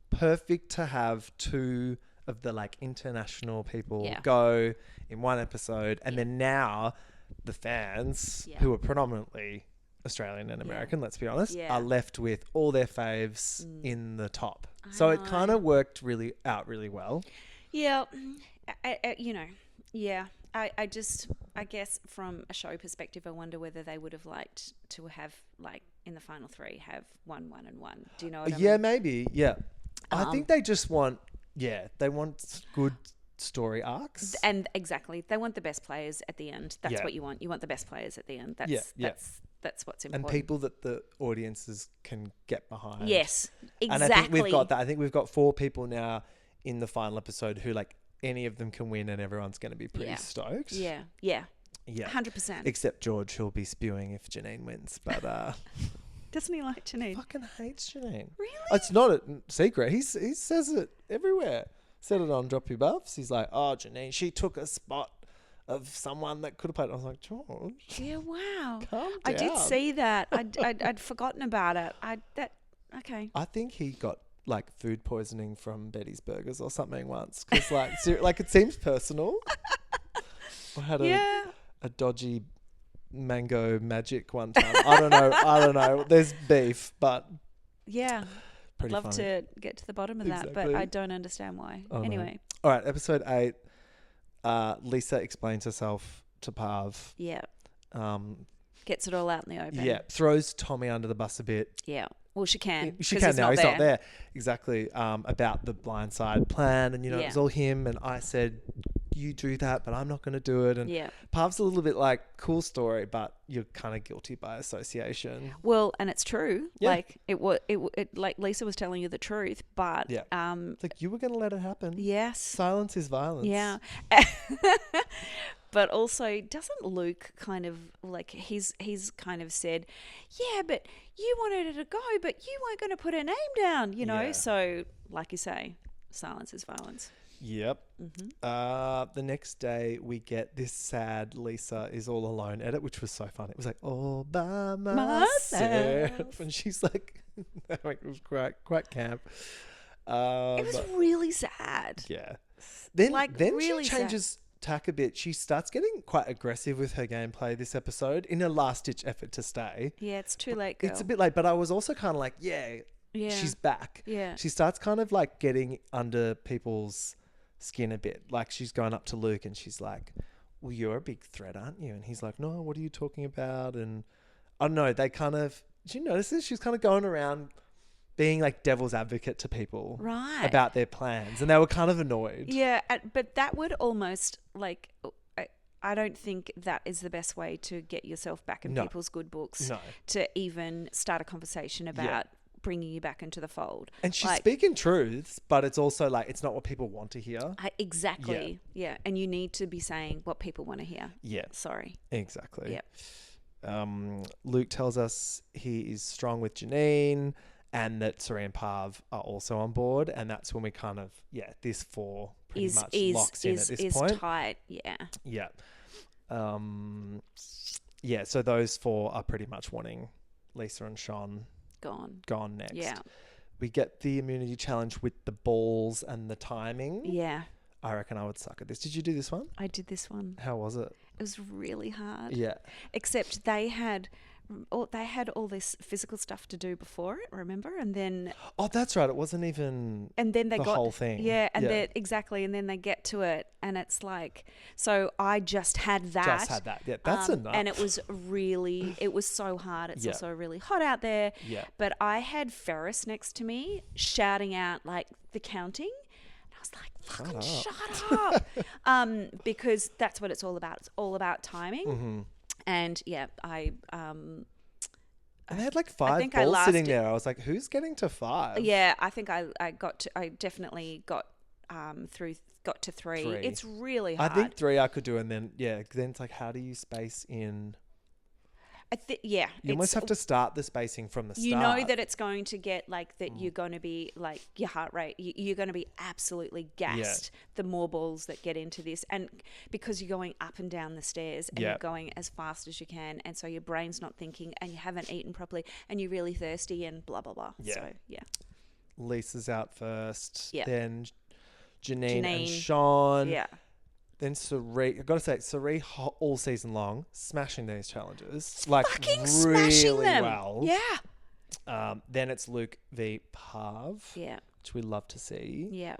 perfect to have two of the like international people go in one episode. And then now the fans, who are predominantly Australian and American, let's be honest, are left with all their faves in the top. So it kind of worked really well. Yeah. I guess from a show perspective, I wonder whether they would have liked to have, like, in the final three, have 1, 1, and 1. Do you know what I mean? Yeah, maybe. Yeah. I think they just want, they want good story arcs. And exactly. They want the best players at the end. That's what you want. You want the best players at the end. That's what's important. And people that the audiences can get behind. Yes, exactly. And I think we've got that. I think we've got 4 people now in the final episode who, like, any of them can win and everyone's going to be pretty stoked. Yeah. 100%. Except George, who'll be spewing if Janine wins. But doesn't he like Janine? fucking hates Janine. Really? It's not a secret. He says it everywhere. Said it on Drop Your Buffs. He's like, oh, Janine, she took a spot of someone that could have played. I was like, George. Yeah, wow. Calm I did down. see that. I'd forgotten about it. Okay. I think he got like food poisoning from Betty's Burgers or something once. Because like it seems personal. I had a dodgy mango magic one time. I don't know. There's beef, but yeah. pretty Love funny. to get to the bottom of that, but Exactly. I don't understand why. Oh, no. Anyway. All right, episode 8. Lisa explains herself to Parv. Yeah. Um, Gets it all out in the open. yeah, throws Tommy under the bus a bit. Yeah. Well, she can. She 'cause can now. He's there. not there. Exactly. About the blindside plan, and it was all him. And I said, "You do that, but I'm not going to do it." And Parv's a little bit like, "Cool story, but you're kind of guilty by association." Well, and it's true. Yeah. Like it like Lisa was telling you the truth, but It's like you were going to let it happen. yes. Silence is violence. Yeah. But also, doesn't Luke kind of like he's kind of said, yeah, but you wanted her to go, but you weren't going to put her name down, you know? Yeah. So, like you say, silence is violence. Yep. The next day we get this sad Lisa is all alone edit, which was so fun. It was like all by myself, and she's like, it was quite camp. It was really sad. Yeah. Then really she changes tack a bit. She starts getting quite aggressive with her gameplay this episode in a last-ditch effort to stay. Yeah, it's too late, girl. It's a bit late, but I was also kind of like, Yeah. she's back. Yeah. She starts kind of like getting under people's skin a bit. Like she's going up to Luke and she's like, well, you're a big threat, aren't you? And he's like, no, what are you talking about? And I don't know, did you notice this? She's kind of going around being like devil's advocate to people about their plans, and they were kind of annoyed. Yeah, but that would almost like I don't think that is the best way to get yourself back in people's good books. No. To even start a conversation about bringing you back into the fold. And she's Like, speaking truths, but it's also like it's not what people want to hear. Exactly. Yeah. And you need to be saying what people want to hear. Yeah. Sorry. Exactly. Yep. Luke tells us he is strong with Janine and that Cirie and Parv are also on board. And that's when we kind of, this four pretty much locks in at this point. Tight. Yeah. Yeah. So those four are pretty much wanting Lisa and Sean gone next. Yeah. We get the immunity challenge with the balls and the timing. Yeah. I reckon I would suck at this. Did you do this one? I did this one. How was it? It was really hard. Yeah. Except they had all this physical stuff to do before it, remember? And then that's right. It wasn't even they the got whole thing. Yeah, and then exactly, and then they get to it, and it's like, so I just had that. Yeah, that's enough. And it was so hard. It's also really hot out there. Yeah. But I had Ferris next to me shouting out like the counting. And I was like, fucking shut up. Because that's what it's all about. It's all about timing. Mm-hmm. And and they had like 5 balls sitting there. I was like, who's getting to 5? Yeah, I think I definitely got to 3. 3. It's really hard. I think 3 I could do, and then it's like, how do you space in? You almost have to start the spacing from the start. You know that it's going to get like that. You're going to be like your heart rate. You're going to be absolutely gassed. The more balls that get into this, and because you're going up and down the stairs, and you're going as fast as you can, and so your brain's not thinking, and you haven't eaten properly, and you're really thirsty, and blah blah blah. Yeah. So Lisa's out first. Yeah. Then Janine and Sean. Yeah. Then Cirie, I've got to say, Cirie all season long, smashing these challenges. Like, fucking really smashing them. well. Yeah. Then it's Luke v. Parv. Yeah. Which we love to see. Yeah.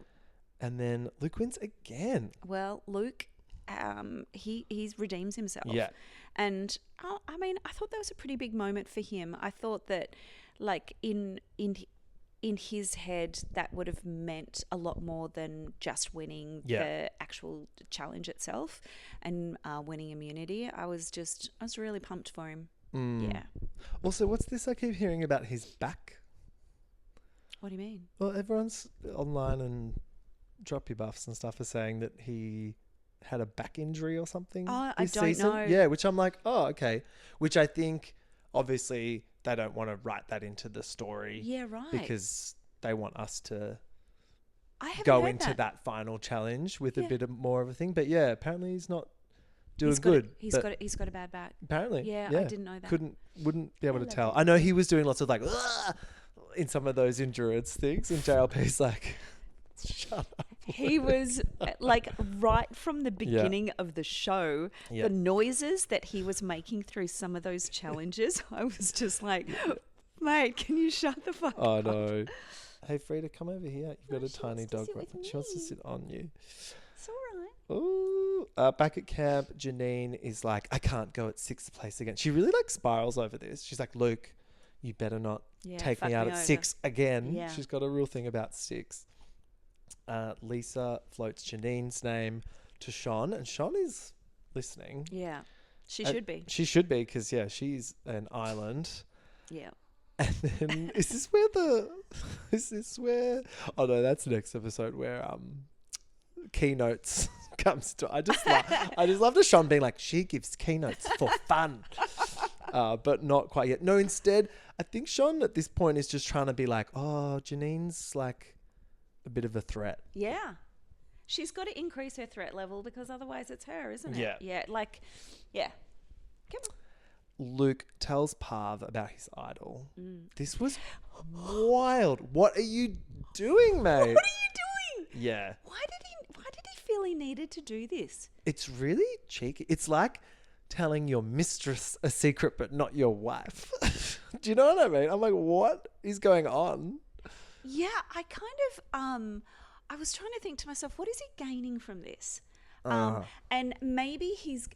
And then Luke wins again. Well, Luke, he redeems himself. Yeah. And, I mean, I thought that was a pretty big moment for him. I thought that, like, in his head, that would have meant a lot more than just winning the actual challenge itself and winning immunity. I was really pumped for him. Yeah. Also, what's this I keep hearing about his back? What do you mean? Well, everyone's online and Drop Your Buffs and stuff are saying that he had a back injury or something. Oh, this I don't season. know. Yeah, which I'm like, oh, okay. Which I think, obviously, they don't want to write that into the story. Yeah, right. Because they want us to I go into that final challenge with a bit more of a thing. But yeah, apparently he's not doing good. He's got a bad back. Apparently. Yeah, I didn't know that. Wouldn't be able to tell. I know he was doing lots of like, "Ugh," in some of those endurance things, and JLP's like, shut up. He was like right from the beginning of the show, the noises that he was making through some of those challenges, I was just like, mate, can you shut the fuck up? Oh no. Hey Frida, come over here. You've got a tiny dog. She wants to sit on you. It's all right. Ooh. Back at camp, Janine is like, I can't go at 6th place again. She really like spirals over this. She's like, Luke, you better not take me out at 6 again. Yeah. She's got a real thing about 6. Lisa floats Janine's name to Sean, and Sean is listening. Yeah, she should be. She should be, because she's an island. Yeah. And then is this where oh no, that's the next episode where keynotes comes to. I just love the Sean being like, she gives keynotes for fun. But not quite yet. No, instead, I think Sean at this point is just trying to be like, oh, Janine's like a bit of a threat. Yeah. She's got to increase her threat level, because otherwise it's her, isn't it? Yeah. Yeah. Like, yeah. Come on. Luke tells Parv about his idol. This was wild. What are you doing, mate? What are you doing? Yeah. Why did he feel he needed to do this? It's really cheeky. It's like telling your mistress a secret but not your wife. Do you know what I mean? I'm like, what is going on? Yeah, I kind of I was trying to think to myself, what is he gaining from this? And maybe it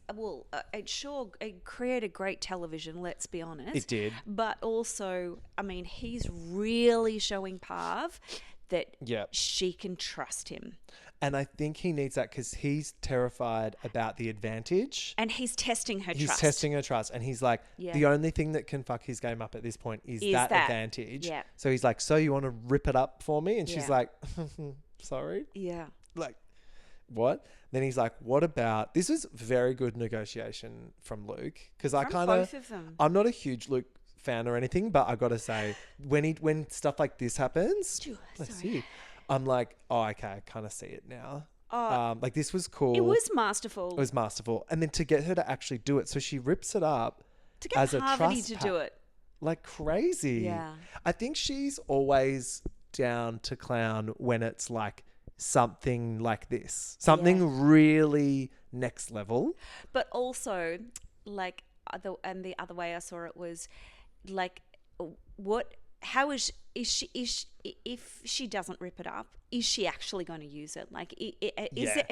created great television, let's be honest. It did. But also, I mean, he's really showing Parv that she can trust him. And I think he needs that because he's terrified about the advantage. And he's testing her He's trust. testing her trust. And he's like, Yeah. the only thing that can fuck his game up at this point is that advantage. Yeah. So he's like, so you want to rip it up for me? And she's Yeah. like, sorry. Yeah. Like, what? Then he's like, what about... This was very good negotiation from Luke. Because I From kind both of them. I'm not a huge Luke fan or anything, but I got to say, when stuff like this happens... Bless you. I'm like, oh, okay, I kind of see it now. Like, this was cool. It was masterful. It was masterful. And then to get her to actually do it. So she rips it up to get as a Harvey trust to pact. do it. Like crazy. Yeah. I think she's always down to clown when it's like something like this. Something really next level. But also, like, the other way I saw it was, like, how is she, if she doesn't rip it up, is she actually going to use it? Like,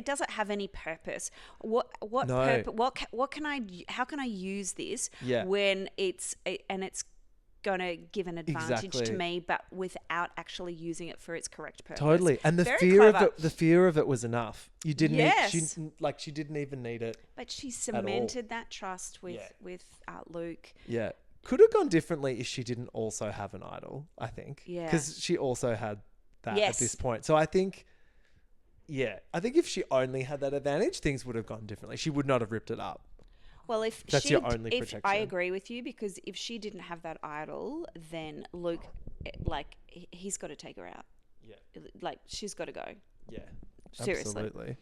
does it have any purpose? What No. purpose? How can I use this Yeah. when it's going to give an advantage to Exactly. me, but without actually using it for its correct purpose? Totally. And the Very fear clever. of it was enough. You didn't Yes. she didn't even need it. But she cemented that trust with Luke. Yeah. Could have gone differently if she didn't also have an idol, I think. Yeah. Because she also had that Yes. at this point. So I think if she only had that advantage, things would have gone differently. She would not have ripped it up. Well, if That's your only if protection. I agree with you, because if she didn't have that idol, then Luke, like, he's got to take her out. Yeah. Like, she's got to go. Yeah. Seriously.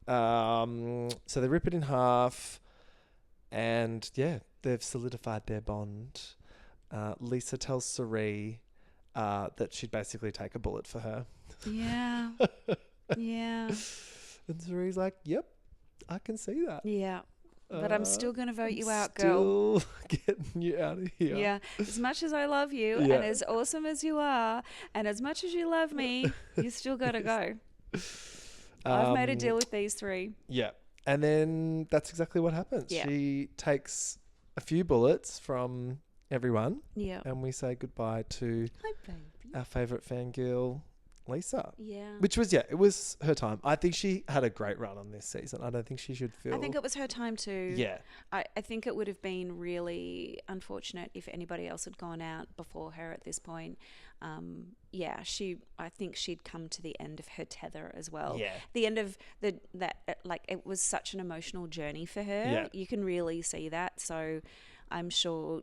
Absolutely. So they rip it in half and they've solidified their bond. Lisa tells Cirie that she'd basically take a bullet for her. Yeah. Yeah. And Cirie's like, yep, I can see that. Yeah. But I'm still going to vote you out, girl. Still getting you out of here. Yeah. As much as I love you and as awesome as you are and as much as you love me, you still got to go. I've made a deal with these three. Yeah. And then that's exactly what happens. Yeah. She takes a few bullets from everyone. Yeah. And we say goodbye to Hi, baby. our favourite fangirl, Lisa. Yeah. Which was, it was her time. I think she had a great run on this season. I don't think she should feel... I think it was her time too. Yeah. I think it would have been really unfortunate if anybody else had gone out before her at this point. I think she'd come to the end of her tether as well. Yeah. The end of it was such an emotional journey for her. Yeah. You can really see that. So I'm sure,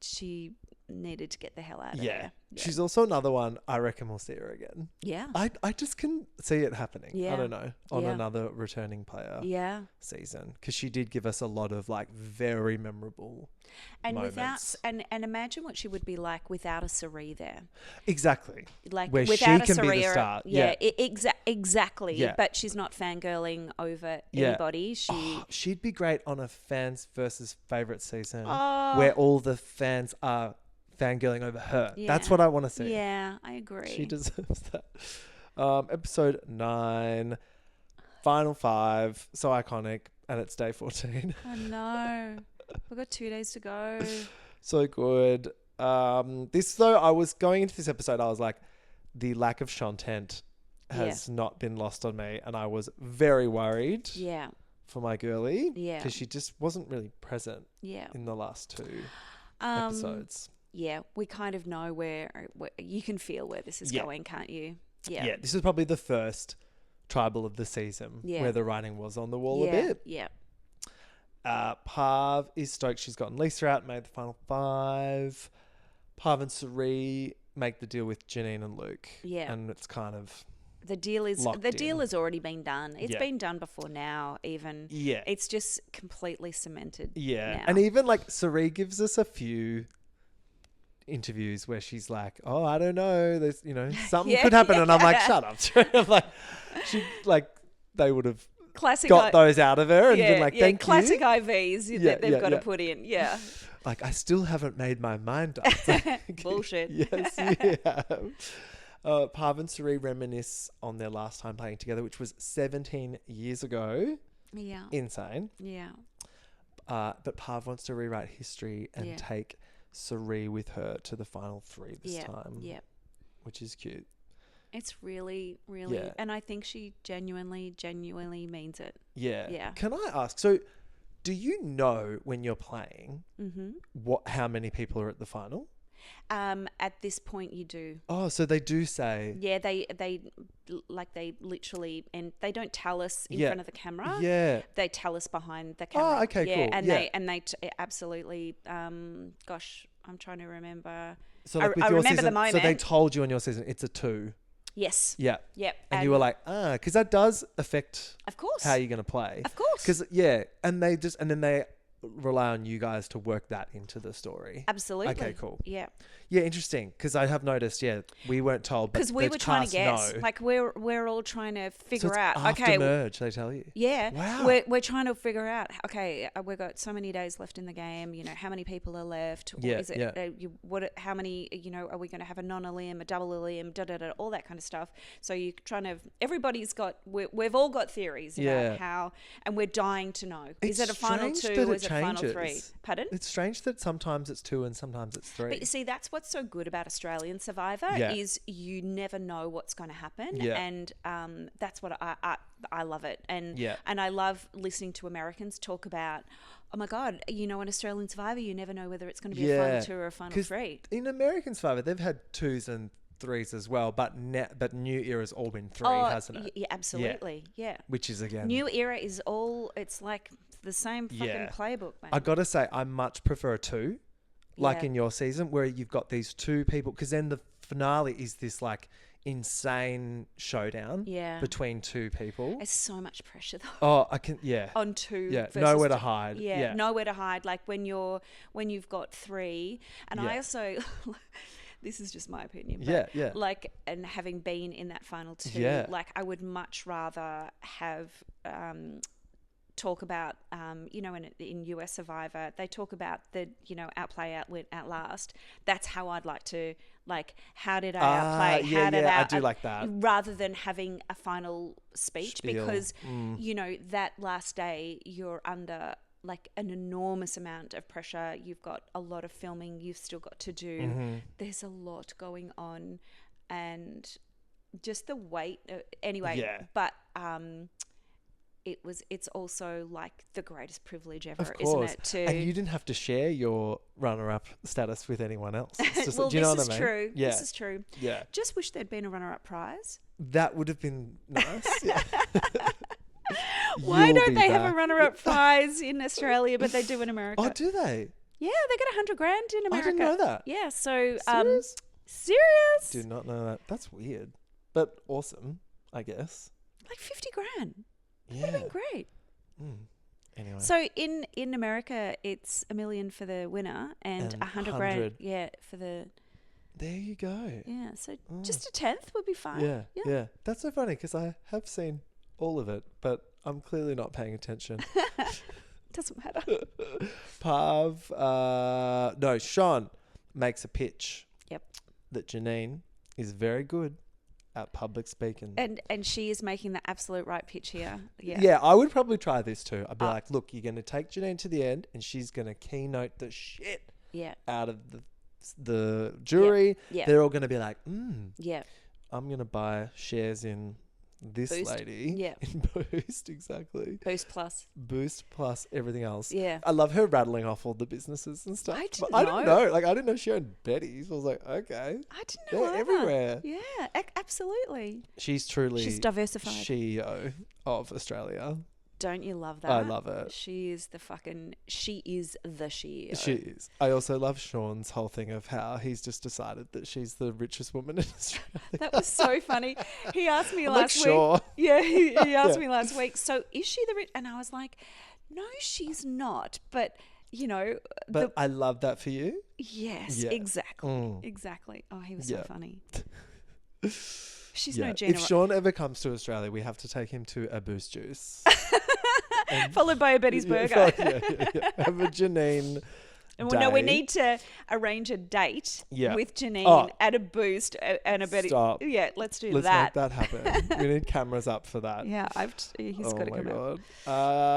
she needed to get the hell out of there. Yeah. She's also another one I reckon we'll see her again. Yeah. I just can see it happening. Yeah. I don't know. On Yeah. another returning player season. Because she did give us a lot of like very memorable And moments. and imagine what she would be like without a Cirie there. Exactly. Like where without she a can be Cirie the or- star. Yeah, exactly. Yeah. But she's not fangirling over Yeah. anybody. She'd be great on a fans versus favourite season Oh. where all the fans are fangirling over her. Yeah. That's what I want to see. Yeah, I agree. She deserves that. Episode 9, final 5, so iconic, and it's day 14. I know. We've got 2 days to go. So good. This though, I was going into this episode, I was like, the lack of Shontent has not been lost on me, and I was very worried Yeah. for my girlie. Yeah. Because she just wasn't really present Yeah. in the last 2 episodes. Yeah, we kind of know where you can feel where this is going, can't you? Yeah. Yeah, this is probably the first tribal of the season where the writing was on the wall a bit. Yeah. Parv is stoked she's gotten Lisa out, made the final 5. Parv and Cirie make the deal with Janine and Luke. Yeah. And it's kind of The deal has already been done. It's Yeah. been done before now, even. Yeah. It's just completely cemented. Yeah. now. And even like Cirie gives us a few interviews where she's like, oh, I don't know, there's, something Yeah, could happen. And I'm like, yeah. shut up. I'm like, they would have Classic got those out of her and been like, thank classic you. IVs that they've got to yeah. put in. Yeah. Like, I still haven't made my mind up. Bullshit. Yes, you have. Parv and Cirie reminisce on their last time playing together, which was 17 years ago. Yeah. Insane. Yeah. But Parv wants to rewrite history and take Cirie with her to the final 3 this time. Yeah. Which is cute. It's really, really, Yeah. and I think she genuinely means it. Yeah. Yeah. Can I ask, so do you know when you're playing how many people are at the final? At this point, you do. Oh, so they do say. Yeah, they literally, and they don't tell us in Yeah. front of the camera. Yeah. They tell us behind the camera. Oh, okay, yeah, cool. And yeah. they absolutely. Gosh, I'm trying to remember. So like with I your remember season, the moment. so they told you on your season it's a 2. Yes. Yeah. Yep. And you were like, because that does affect of course how you're going to play. Of course. Because, and then they rely on you guys to work that into the story. Absolutely. Okay, cool. Yeah. Yeah, interesting. Because I have noticed, we weren't told. Because we were trying to guess. Know. Like we're all trying to figure it's out. After okay. merge, they tell you. Yeah. Wow. We're trying to figure out. Okay, we've got so many days left in the game. You know, how many people are left? Yeah. Is it? How many? You know, are we going to have a non-Ilium, a double Ilium, all that kind of stuff? So you're trying to. Everybody's got. We've all got theories about how, and we're dying to know. Is it a final 2 or is it a final 3? Pardon? It's strange that sometimes it's 2 and sometimes it's 3. But you see, that's what's so good about Australian Survivor is you never know what's going to happen, and that's what I love it, and I love listening to Americans talk about. Oh my God! You know, an Australian Survivor, you never know whether it's going to be a final 2 or a final 3. In American Survivor, they've had 2s and 3s as well, but New Era's all been 3, hasn't it? Yeah, absolutely. Yeah. Which is again, New Era is all. It's like the same fucking playbook, man. I gotta say, I much prefer a 2, like in your season, where you've got these 2 people, because then the finale is this like insane showdown between 2 people. It's so much pressure though. Oh, I can on 2. Yeah, versus nowhere to 2. hide. Yeah, nowhere to hide. Like when you've got 3, and I also. This is just my opinion. But like, and having been in that final 2, like I would much rather have talk about, you know, in US Survivor, they talk about the, you know, outplay, outwit, outlast. That's how I'd like to, like, how did I outplay? How did I do like that. Rather than having a final speech. Because, you know, that last day you're under like an enormous amount of pressure. You've got a lot of filming you've still got to do. There's a lot going on, and just the weight. But it's also like the greatest privilege ever, isn't it? And you didn't have to share your runner-up status with anyone else. It's just, well, do you know this what is I mean? true. Yeah. This is true. Yeah. Just wish there'd been a runner-up prize. That would have been nice. Yeah. Why don't they have a runner-up prize in Australia, but they do in America? Oh, do they? Yeah, they get $100,000 in America. I didn't know that. Yeah, so Serious? Did not know that. That's weird, but awesome, I guess. Like $50,000. Yeah, would have been great. Anyway, so in America, it's $1 million for the winner and $100,000. Yeah, for the. There you go. Yeah, so just a tenth would be fine. Yeah. That's so funny because I have seen all of it, but I'm clearly not paying attention. Doesn't matter. Sean makes a pitch. Yep. That Janine is very good at public speaking. And she is making the absolute right pitch here. Yeah. Yeah, I would probably try this too. I'd be like, look, you're going to take Janine to the end and she's going to keynote the shit out of the jury. Yeah. They're all going to be like, yeah, I'm going to buy shares in this Boost. lady. Yeah. In Boost, exactly. Boost plus everything else. Yeah. I love her rattling off all the businesses and stuff. I didn't know. Like, I didn't know she owned Betty's. I was like, okay. I didn't know They're either. everywhere. Yeah, absolutely. She's diversified. CEO of Australia. Don't you love that? I love it. She is the CEO. She is. I also love Sean's whole thing of how he's just decided that she's the richest woman in Australia. That was so funny. He asked me I'm last week. Sure. Yeah, he asked me last week. So is she the rich? And I was like, no, she's not. But you know, but I love that for you. Yes, exactly, exactly. Oh, he was so funny. She's no Gina. If Sean ever comes to Australia, we have to take him to a Boost Juice. Followed by a Betty's Burger. Have a Janine day. No, we need to arrange a date with Janine at a Boost and a Betty. Stop. Yeah, let's do Let's that. make that happen. We need cameras up for that. Yeah, he's got to come out. Oh my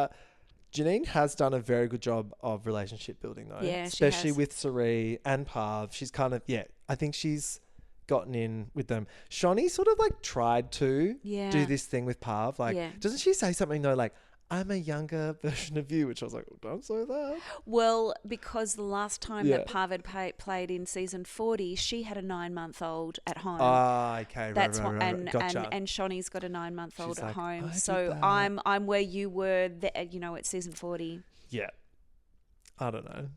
God. Janine has done a very good job of relationship building though. Yeah, especially she has. with Cirie and Parv. She's kind of, I think she's gotten in with them. Shonee sort of like tried to do this thing with Parv. Like, doesn't she say something though, like, I'm a younger version of you, which I was like, don't say that. Well, because the last time that Parv had played in season 40, she had a 9-month-old at home. Ah, okay, That's right. and Gotcha. and Shawnee's got a 9-month-old She's at like, home. I did So that. I'm where you were, at season 40. Yeah. I don't know.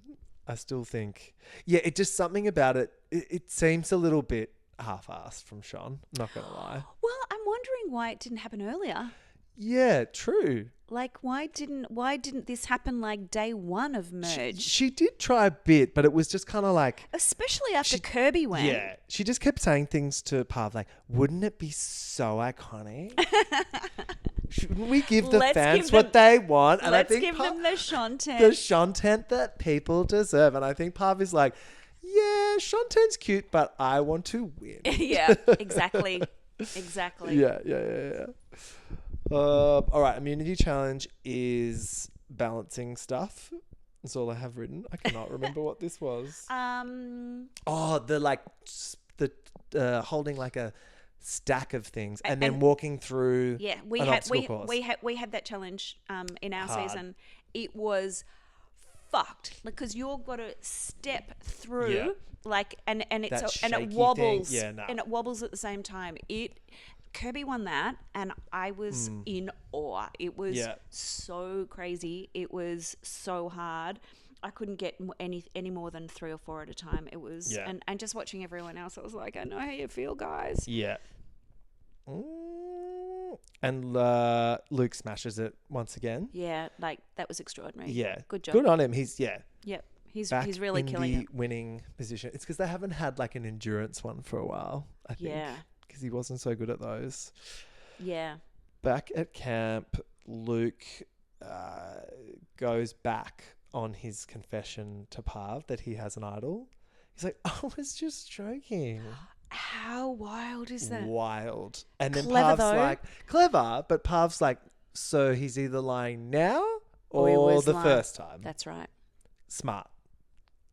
I still think, it's just something about it. It seems a little bit half-assed from Sean. Not gonna lie. Well, I'm wondering why it didn't happen earlier. Yeah, true. Like, why didn't this happen like day one of merge? She did try a bit, but it was just kind of like, Especially after Kirby went. yeah. She just kept saying things to Parv like, "Wouldn't it be so iconic? Shouldn't we give the fans what they want?" And Let's I think give them the Shontent. the Shontent that people deserve. And I think Parv is like, yeah, Shontent's cute, but I want to win. Yeah, exactly. Exactly. Yeah. All right, immunity challenge is balancing stuff. That's all I have written. I cannot remember what this was. The holding like a stack of things and then walking through. Yeah, an obstacle course. we had that challenge in our Hard. season. It was fucked because you've got to step through and it shaky wobbles thing. Yeah, nah. and it wobbles at the same time. Kirby won that and I was in awe. It was so crazy. It was so hard. I couldn't get any more than 3 or 4 at a time. It was and just watching everyone else, I was like, I know how you feel, guys. Yeah. And Luke smashes it once again. Yeah, like that was extraordinary. Yeah. Good job. Good on him. He's Yep. He's back really in killing the it. winning position. It's because they haven't had like an endurance one for a while, I think. Yeah. Because he wasn't so good at those. Yeah. Back at camp, Luke goes back on his confession to Parv that he has an idol. He's like, I was just joking. How wild is that? Wild. And then Clever, Parv's though. like, clever, but Parv's like, so he's either lying now Or he or was the lying. first time. That's right. Smart.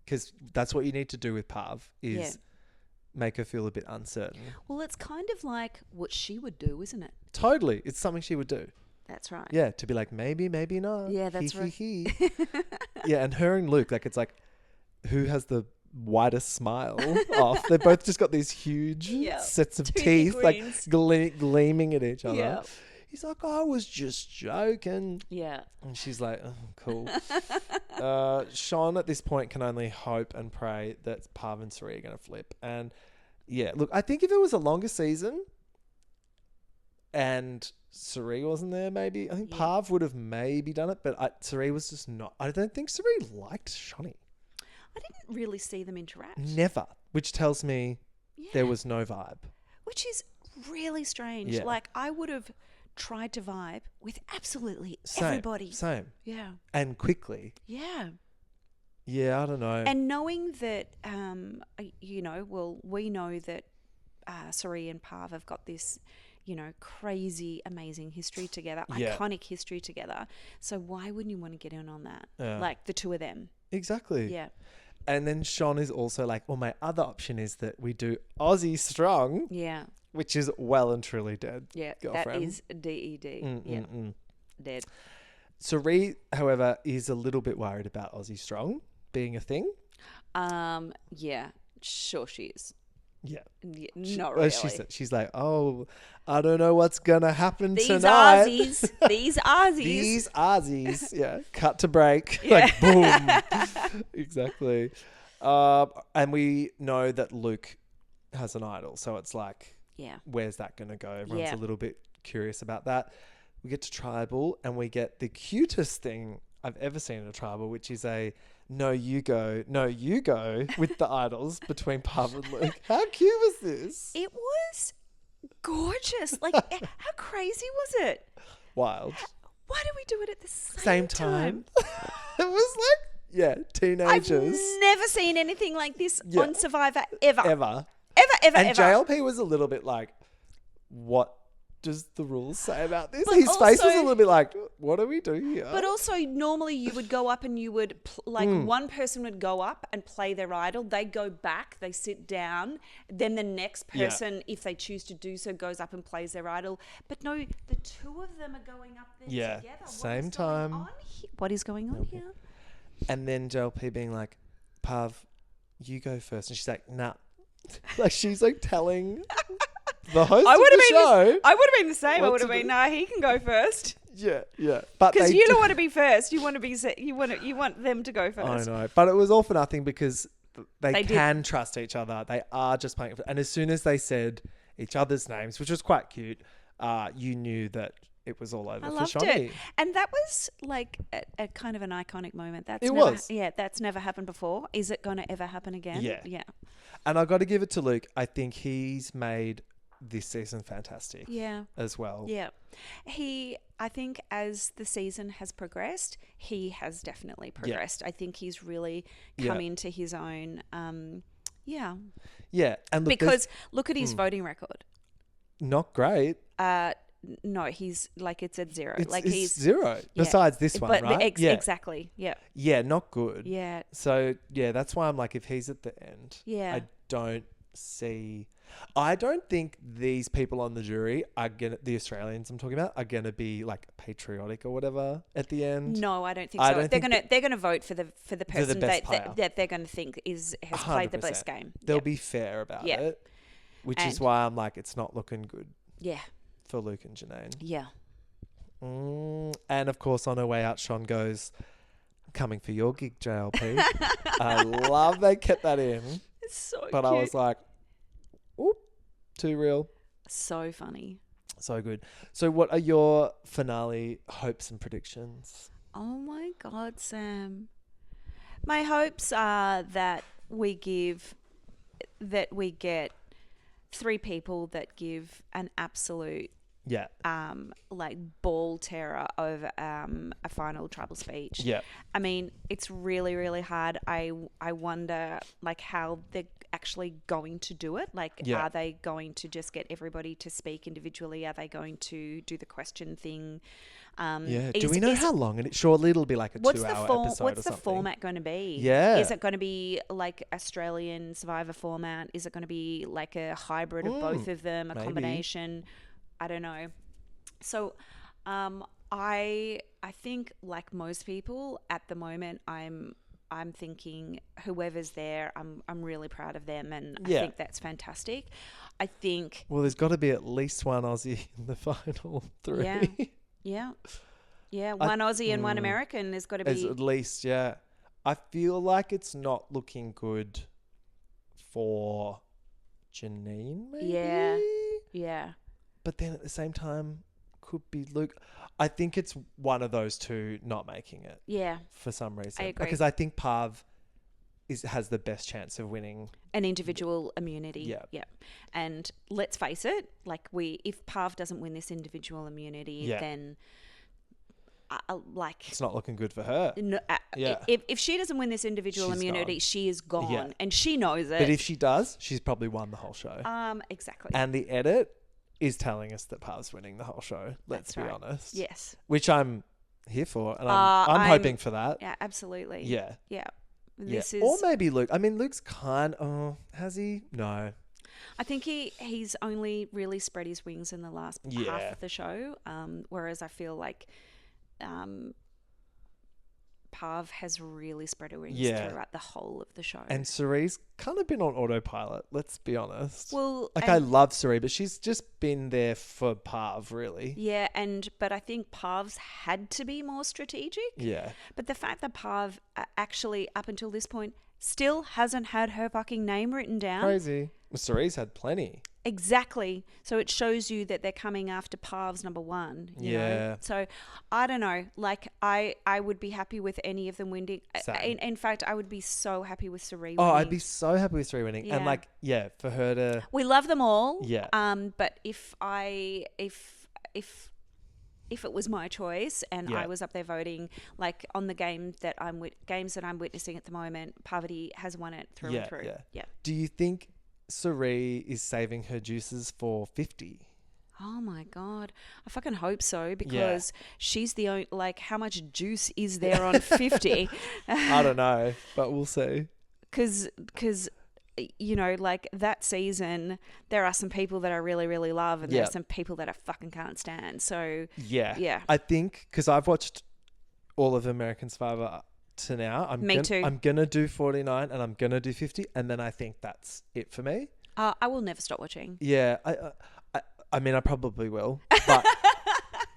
Because that's what you need to do with Parv is make her feel a bit uncertain. Well, it's kind of like what she would do, isn't it? Totally. It's something she would do. That's right. Yeah, to be like, maybe not. Yeah, that's right. Yeah, and her and Luke, like, it's like, who has the widest smile off? They both just got these huge sets of Toothy teeth, grins. like, gleaming at each other. Yeah. He's like, I was just joking. Yeah. And she's like, oh, cool. Sean at this point can only hope and pray that Parv and Cirie are going to flip. And yeah, look, I think if it was a longer season and Cirie wasn't there, maybe, I think Parv would have maybe done it, but Cirie was just not. I don't think Cirie liked Shonee. I didn't really see them interact. Never. Which tells me there was no vibe. Which is really strange. Yeah. Like, I would have tried to vibe with absolutely everybody. Same. Yeah. And quickly. Yeah. Yeah, I don't know. And knowing that, we know that Cirie and Parv have got this, crazy, amazing history together, iconic history together. So why wouldn't you want to get in on that? Yeah. Like the two of them. Exactly. Yeah. And then Sean is also like, well, my other option is that we do Aussie Strong, Yeah. which is well and truly dead. Yeah. Girlfriend. That is DED. Yeah. Dead. Cirie, however, is a little bit worried about Aussie Strong being a thing. Yeah. Sure she is. Yeah. Not really. She's like, oh, I don't know what's going to happen These tonight. Aussies. These Aussies. These Aussies. Yeah. Cut to break. Yeah. Like, boom. Exactly. And we know that Luke has an idol. So it's like, where's that going to go? Everyone's a little bit curious about that. We get to tribal and we get the cutest thing I've ever seen in a tribal, which is a no, you go with the idols between Parv and Luke. How cute was this? It was gorgeous. Like, how crazy was it? Wild. Why do we do it at the Same time. It was like, teenagers. I've never seen anything like this on Survivor ever. Ever. Ever. And JLP was a little bit like, what does the rules say about this? But His face was a also- little bit like, what do we do here? But also, normally you would go up and you would, one person would go up and play their idol. They go back, they sit down. Then the next Yeah. person, if they choose to do so, goes up and plays their idol. But no, the two of them are going up there Yeah, together. What same is time. Going on what is going on here? And then JLP being like, Parv, you go first. And she's like, nah. Like, she's like telling the host I of would the have show. been. I would have been the same. I what would to have been. do. Nah, he can go first. Yeah, yeah. But Because they you do- don't want to be first. You want to be. You want them to go I first. know. But it was all for nothing because they They did. can trust each other. They are just playing. And as soon as they said each other's names, which was quite cute, you knew that it was all over I for loved Shonnie. it, and that was like a kind of an iconic moment. That's It never, was. Yeah, that's never happened before. Is it going to ever happen again? Yeah. Yeah. And I got to give it to Luke. I think he's made this season fantastic Yeah. as well. Yeah. I think as the season has progressed, he has definitely progressed. I think he's really come Yeah. into his own. Yeah. Yeah. And look, Because look at his voting record. not great. No, he's like it's at zero. It's, like it's he's zero. yeah. Besides this one, but right? Exactly. Yeah. Yeah, not good. Yeah. So, yeah, that's why I'm like, if he's at the end, Yeah. I don't think these people on the jury are the Australians I'm talking about, are going to be like patriotic or whatever at the end. No, I don't think I so. don't they're think gonna vote for the person best that player. they're gonna think has played the best 100%. game. They'll Yeah. be fair about Yeah. it, which is And- why I'm like, it's not looking good Yeah. for Luke and Janine. Yeah. And of course, on her way out, Sean goes, I'm coming for your gig, JLP. I love they kept that in. It's so But cute. I was like, oop, too real. So funny. So good. So what are your finale hopes and predictions? Oh my God, Sam. My hopes are that we get 3 people that give an absolute Yeah. like ball terror over a final tribal speech. Yeah. I mean, it's really, really hard. I wonder like how they're actually going to do it. Like, Yeah. are they going to just get everybody to speak individually? Are they going to do the question thing? Yeah. Do we know how long? And surely it'll be like a 2-hour episode What's or the something. format going to be? Yeah. Is it going to be like Australian Survivor format? Is it going to be like a hybrid of both of them? A maybe. combination? I don't know. So, I think like most people at the moment, I'm thinking whoever's there, I'm really proud of them, and I Yeah. think that's fantastic. I think Well, there's got to be at least one Aussie in the final 3. yeah, one Aussie and one American. There's got to As be. at least, yeah. I feel like it's not looking good for Janine, maybe? Yeah. But then at the same time, could be Luke. I think it's one of those two not making it Yeah. for some reason. I agree. Because I think Parv has the best chance of winning. An individual immunity. Yeah. Yeah. And let's face it, like if Parv doesn't win this individual immunity, Yeah. then It's not looking good for her. Yeah. if she doesn't win this individual She's immunity, gone. she is gone, Yeah. and she knows it. But if she does, she's probably won the whole show. Exactly. And the edit is telling us that Parv's winning the whole show. Let's That's be right. honest. Yes. Which I'm here for. And I'm hoping for that. Yeah, absolutely. Yeah. Yeah. Yeah. This is. Or maybe Luke. I mean, Luke's has he? No. I think he's only really spread his wings in the last half Yeah. of the show. Whereas I feel like Parv has really spread her wings Yeah. throughout the whole of the show. And Cirie's kind of been on autopilot, let's be honest. well, Like, and- I love Cirie, but she's just been there for Parv, really. yeah, but I think Parv's had to be more strategic. Yeah. But the fact that Parv actually, up until this point, still hasn't had her fucking name written down. Crazy. Well, Cirie's had plenty. Exactly. So it shows you that they're coming after Parv's number 1. You Yeah. know? So I don't know. Like I would be happy with any of them winning. Same. In fact, I would be so happy with Cirie winning. Oh, I'd be so happy with Cirie winning. Yeah. And, like, yeah, for her to... We love them all. Yeah. But if it was my choice and Yeah. I was up there voting, like on the games that I'm witnessing at the moment, Parvati has won it through and through. Yeah. Do you think Cirie is saving her juices for 50? Oh my God. I fucking hope so, because she's the only, like, how much juice is there on 50? I don't know, but we'll see. Because, you know, like that season, there are some people that I really, really love, and there are some people that I fucking can't stand. So, yeah. I think, because I've watched all of American Survivor to now. Me too. I'm going to do 49 and I'm going to do 50. And then I think that's it for me. I will never stop watching. Yeah. I mean, I probably will, but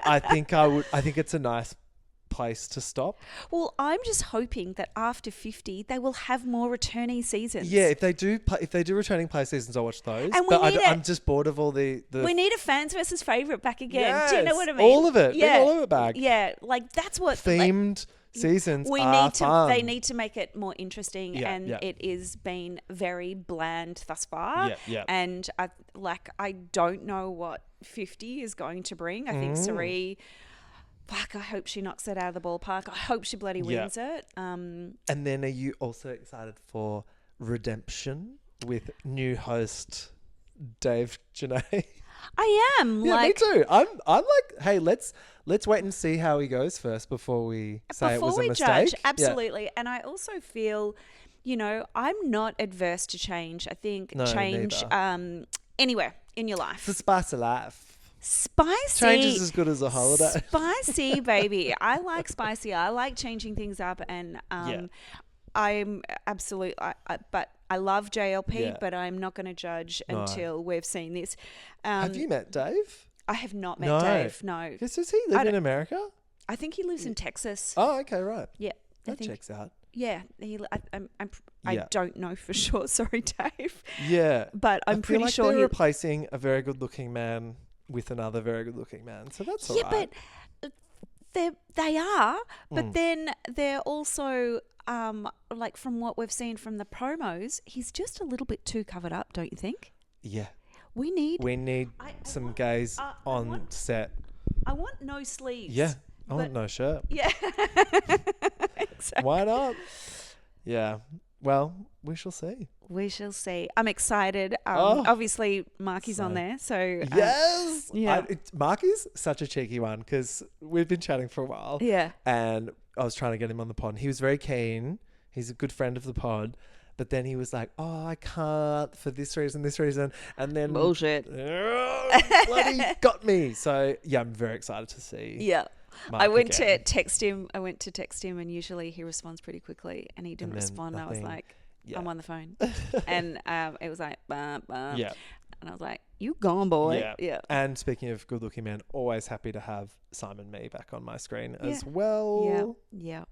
I think it's a nice place to stop. Well, I'm just hoping that after 50, they will have more returning seasons. Yeah, if they do returning play seasons, I'll watch those. And but I'm just bored of all the. We need a fans versus favourite back again. Yes, do you know what I mean? all of it. Yeah, Bring all of it back. Yeah, like that's what themed seasons we are need to. fun. They need to make it more interesting, it is been very bland thus far. Yeah. And I don't know what 50 is going to bring. I think Cirie. Fuck, I hope she knocks it out of the ballpark. I hope she bloody wins it. And then are you also excited for Redemption with new host Dave Janae? I am. Yeah, me too. I'm like, hey, let's wait and see how he goes first before we say it was a mistake. Judge, absolutely. Yeah. And I also feel, you know, I'm not adverse to change. I think change anywhere in your life. It's the spice of life. Spicy. Change is as good as a holiday. Spicy, baby. I like spicy. I like changing things up, and I'm absolutely. But I love JLP, but I'm not going to judge until we've seen this. Have you met Dave? I have not met Dave. No. Does he live in America? I think he lives in Texas. Oh, okay, right. Yeah, that checks out. Yeah, I don't know for sure. Sorry, Dave. Yeah, but I'm pretty sure they're replacing a very good-looking man with another very good-looking man, so that's all right. But they are, but then they're also like from what we've seen from the promos, he's just a little bit too covered up, don't you think? Yeah, we need some gays on set. I want no sleeves. Yeah, I want no shirt. Yeah, exactly. Why not? Yeah. Well, we shall see. We shall see. I'm excited. Obviously, Marky's on there. So yes. Yeah. Marky's such a cheeky one because we've been chatting for a while. Yeah. And I was trying to get him on the pod. He was very keen. He's a good friend of the pod. But then he was like, oh, I can't for this reason. And then... Bullshit. Bloody got me. So, yeah, I'm very excited to see. Yeah. Mark I went again. to text him, and usually he responds pretty quickly, and he didn't respond. I was like, I'm on the phone. And it was like, bum, bum. Yeah. And I was like, you gone, boy. Yeah. And speaking of good looking men, always happy to have Simon Mee back on my screen as well. Yeah.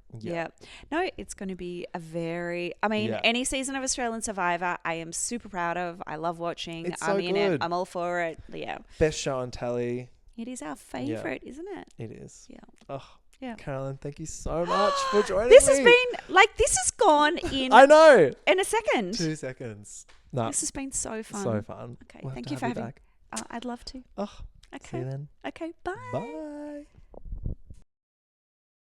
No, it's going to be any season of Australian Survivor, I am super proud of. I love watching. It's I'm so in good. it. I'm all for it. Yeah. Best show on telly. It is our favourite, isn't it? It is. Yeah. Oh, yeah. Carolyn, thank you so much for joining This me. this has gone in. I know. In a second. 2 seconds. No. This has been so fun. So fun. Okay. We'll Thank you for having me. I'd love to. Oh. Okay. See you then. Okay. Bye. Bye.